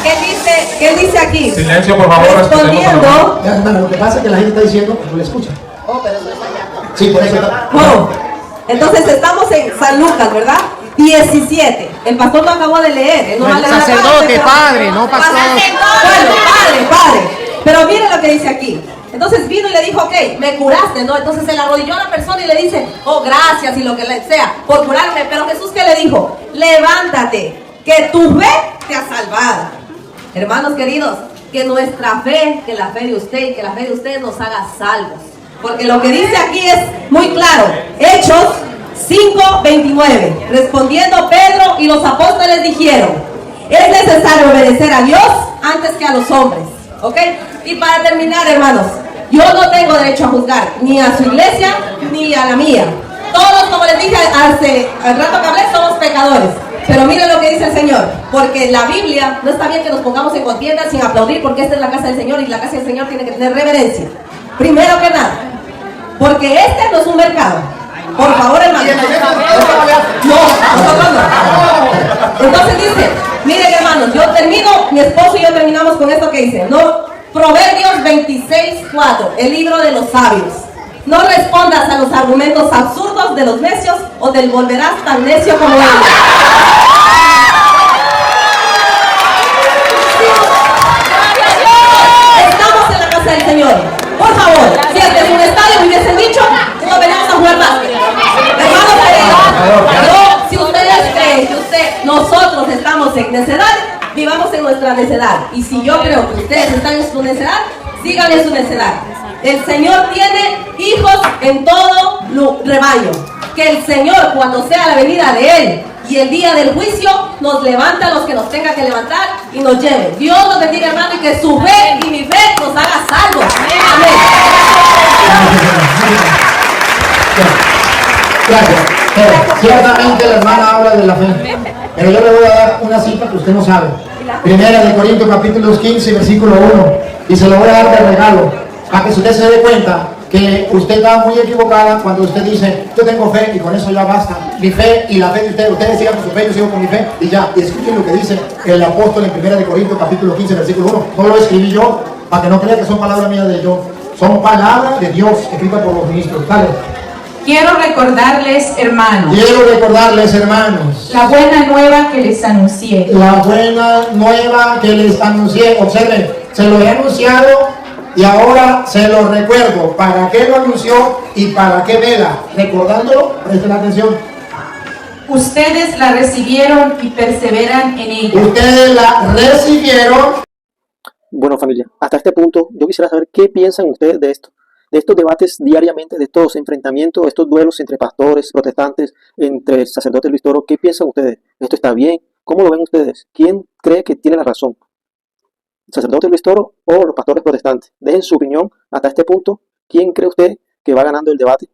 que él dice aquí, silencio por favor, respondiendo. Hermano, lo que pasa es que la gente está diciendo que no le escucha. Oh, pero eso está allá. Sí, por eso está. Bueno, entonces estamos en San Lucas, ¿verdad? 17. El pastor lo acabó de leer. Él no va a leer la Sacerdote, parte, padre, no pastor. Bueno, padre. Pero miren lo que dice aquí. Entonces vino y le dijo, ok, me curaste, ¿no? Entonces se le arrodilló a la persona y le dice, oh, gracias y lo que sea, por curarme. Pero Jesús, ¿qué le dijo? Levántate, que tu fe te ha salvado. Hermanos queridos, que nuestra fe, que la fe de usted y que la fe de ustedes nos haga salvos. Porque lo que dice aquí es muy claro. Hechos 5:29. Respondiendo Pedro y los apóstoles dijeron, es necesario obedecer a Dios antes que a los hombres. ¿Ok? Y para terminar, hermanos, yo no tengo derecho a juzgar ni a su iglesia ni a la mía. Todos, como les dije hace al rato que hablé, somos pecadores. Pero miren lo que dice el Señor, porque la Biblia no está bien que nos pongamos en contienda sin aplaudir, porque esta es la casa del Señor y la casa del Señor tiene que tener reverencia. Primero que nada, porque este no es un mercado. Por favor, hermano. No, nosotros no. Entonces dice, miren hermanos, yo termino, mi esposo y yo terminamos con esto que dice, no, Proverbios 26:4, el libro de los sabios. No respondas a los argumentos absurdos de los necios o te volverás tan necio como ellos. Estamos en la casa del Señor. Por favor, si desde un estadio me hubiesen dicho, no venimos a jugar básquet. Hermanos queridos, si ustedes creen que nosotros estamos en necedad, vivamos en nuestra necedad. Y si yo creo que ustedes están en su necedad, sigan en su necedad. El Señor tiene hijos en todo rebaño. Que el Señor, cuando sea la venida de Él y el día del juicio, nos levanta a los que nos tenga que levantar y nos lleve. Dios nos bendiga, hermano, y que su fe y mi fe nos haga salvos. Amén. Gracias. Ciertamente la hermana habla de la fe. Pero yo le voy a dar una cita que usted no sabe. Primera de Corintios capítulo 15, versículo 1. Y se lo voy a dar de regalo, para que usted se dé cuenta que usted está muy equivocada cuando usted dice, yo tengo fe y con eso ya basta. Mi fe y la fe de ustedes sigan con su fe, yo sigo con mi fe y ya. Y escuchen lo que dice el apóstol en 1 Corintios capítulo 15, versículo 1. No lo escribí yo, para que no crean que son palabras mías de yo. Son palabras de Dios escritas por los ministros. Dale. Quiero recordarles, hermanos, La buena nueva que les anuncié. La buena nueva que les anuncié. Observen, se lo he anunciado y ahora se lo recuerdo. ¿Para qué lo anunció y para qué vela? Recordándolo, presten atención. ustedes la recibieron y perseveran en ella. Ustedes la recibieron. Bueno, familia, hasta este punto yo quisiera saber qué piensan ustedes de esto, de estos debates diariamente, de estos enfrentamientos, estos duelos entre pastores, protestantes, entre el sacerdote Luis Toro. ¿Qué piensan ustedes? ¿Esto está bien? ¿Cómo lo ven ustedes? ¿Quién cree que tiene la razón? ¿El sacerdote Luis Toro o los pastores protestantes? Dejen su opinión hasta este punto. ¿Quién cree usted que va ganando el debate?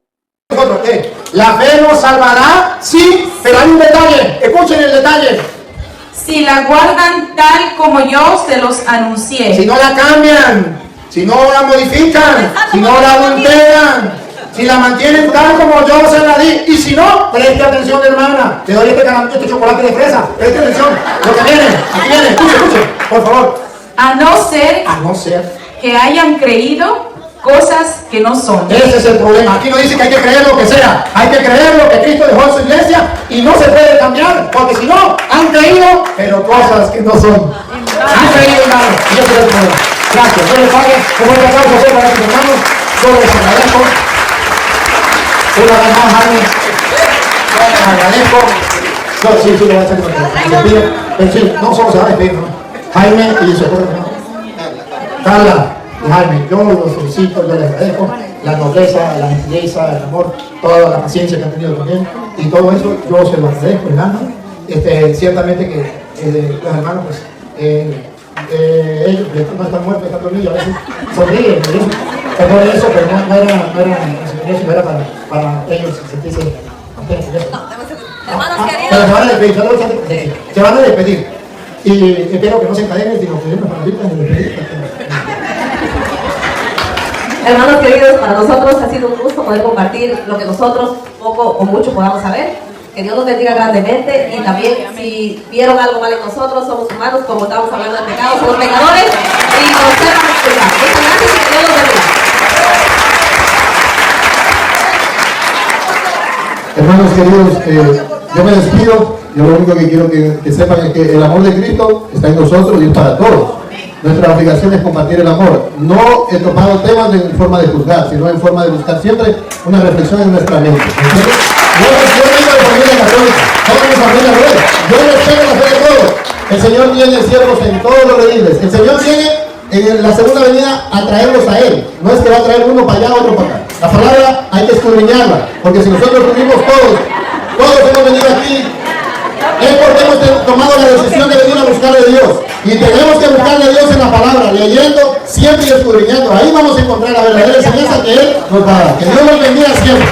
La fe nos salvará, sí, pero hay un detalle. Escuchen el detalle. Si la guardan tal como yo se los anuncié. Si no la cambian, si no la modifican, si no la adulteran, si la mantienen tal como yo se la di, y si no, preste atención, hermana, te doy este caramelo, este chocolate de fresa, preste atención, lo que viene, aquí viene, escuche, por favor. A no ser Que que hayan creído cosas que no son. ese es el problema. Aquí no dice que hay que creer lo que sea, hay que creer lo que Cristo dejó en su iglesia y no se puede cambiar, porque si no, han creído, pero cosas que no son. Han creído, hermano, y ese es el problema. Gracias, yo les pague, como el aplauso para sus hermanos, yo les agradezco. Una vez más, Jaime, les agradezco. No, sí, lo voy a hacer con ustedes. Pero sí, no solo se va a despedir, ¿no? Jaime y su esposa, Carla y Jaime, yo los felicito, yo les agradezco la nobleza, la gentileza, el amor, toda la paciencia que han tenido también, y todo eso yo se lo agradezco en el alma. Ciertamente que los hermanos, pues, ellos no están muertos, están dormidos, a veces sonríen, perdón eso, pero no era sino era para ellos sentirse contentos con eso. Pero se van a despedir, se van a despedir. Y espero que no se encadenen, sino que den las palabritas de despedida. Hermanos queridos, para nosotros ha sido un gusto poder compartir lo que nosotros poco o mucho podamos saber. Que Dios nos bendiga grandemente, y también si vieron algo mal en nosotros, somos humanos, como estamos hablando de pecado, somos pecadores y nos sepan explicar. Muchas gracias y que Dios los bendiga. Hermanos queridos, yo me despido. Yo lo único que quiero que sepan es que el amor de Cristo está en nosotros y es para todos. Nuestra obligación es compartir el amor. No he topado temas en forma de juzgar, sino en forma de buscar siempre una reflexión en nuestra mente. Yo vengo de familia católica, toda mi familia lo es. Yo respeto la fe de todos. El Señor tiene siervos en todos los redimibles. El Señor viene en la segunda venida a traerlos a Él. No es que va a traer uno para allá, otro para acá. La palabra hay que escudriñarla, porque si nosotros unimos todos hemos venido aquí, es porque hemos tomado la decisión de venir a buscarle a Dios. Y tenemos que buscarle a Dios en la palabra, leyendo siempre y escudriñando. Ahí vamos a encontrar la verdadera enseñanza que Él nos va a dar. Que Dios nos bendiga siempre.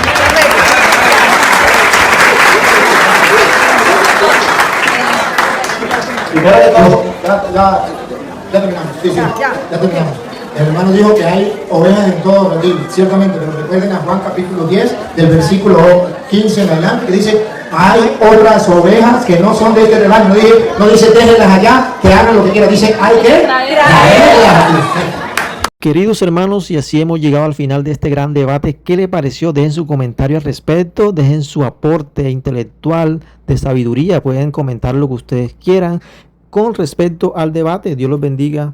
Primero de todo, ya terminamos. Sí, ya terminamos. El hermano dijo que hay ovejas en todo redil, ciertamente, pero recuerden a Juan capítulo 10, del versículo 15 en adelante, que dice, hay otras ovejas que no son de este rebaño. No dice déjenlas allá, que hagan lo que quieran, dice hay que traerlas. Queridos hermanos, y así hemos llegado al final de este gran debate. ¿Qué le pareció? Dejen su comentario al respecto, dejen su aporte intelectual de sabiduría, pueden comentar lo que ustedes quieran con respecto al debate. Dios los bendiga.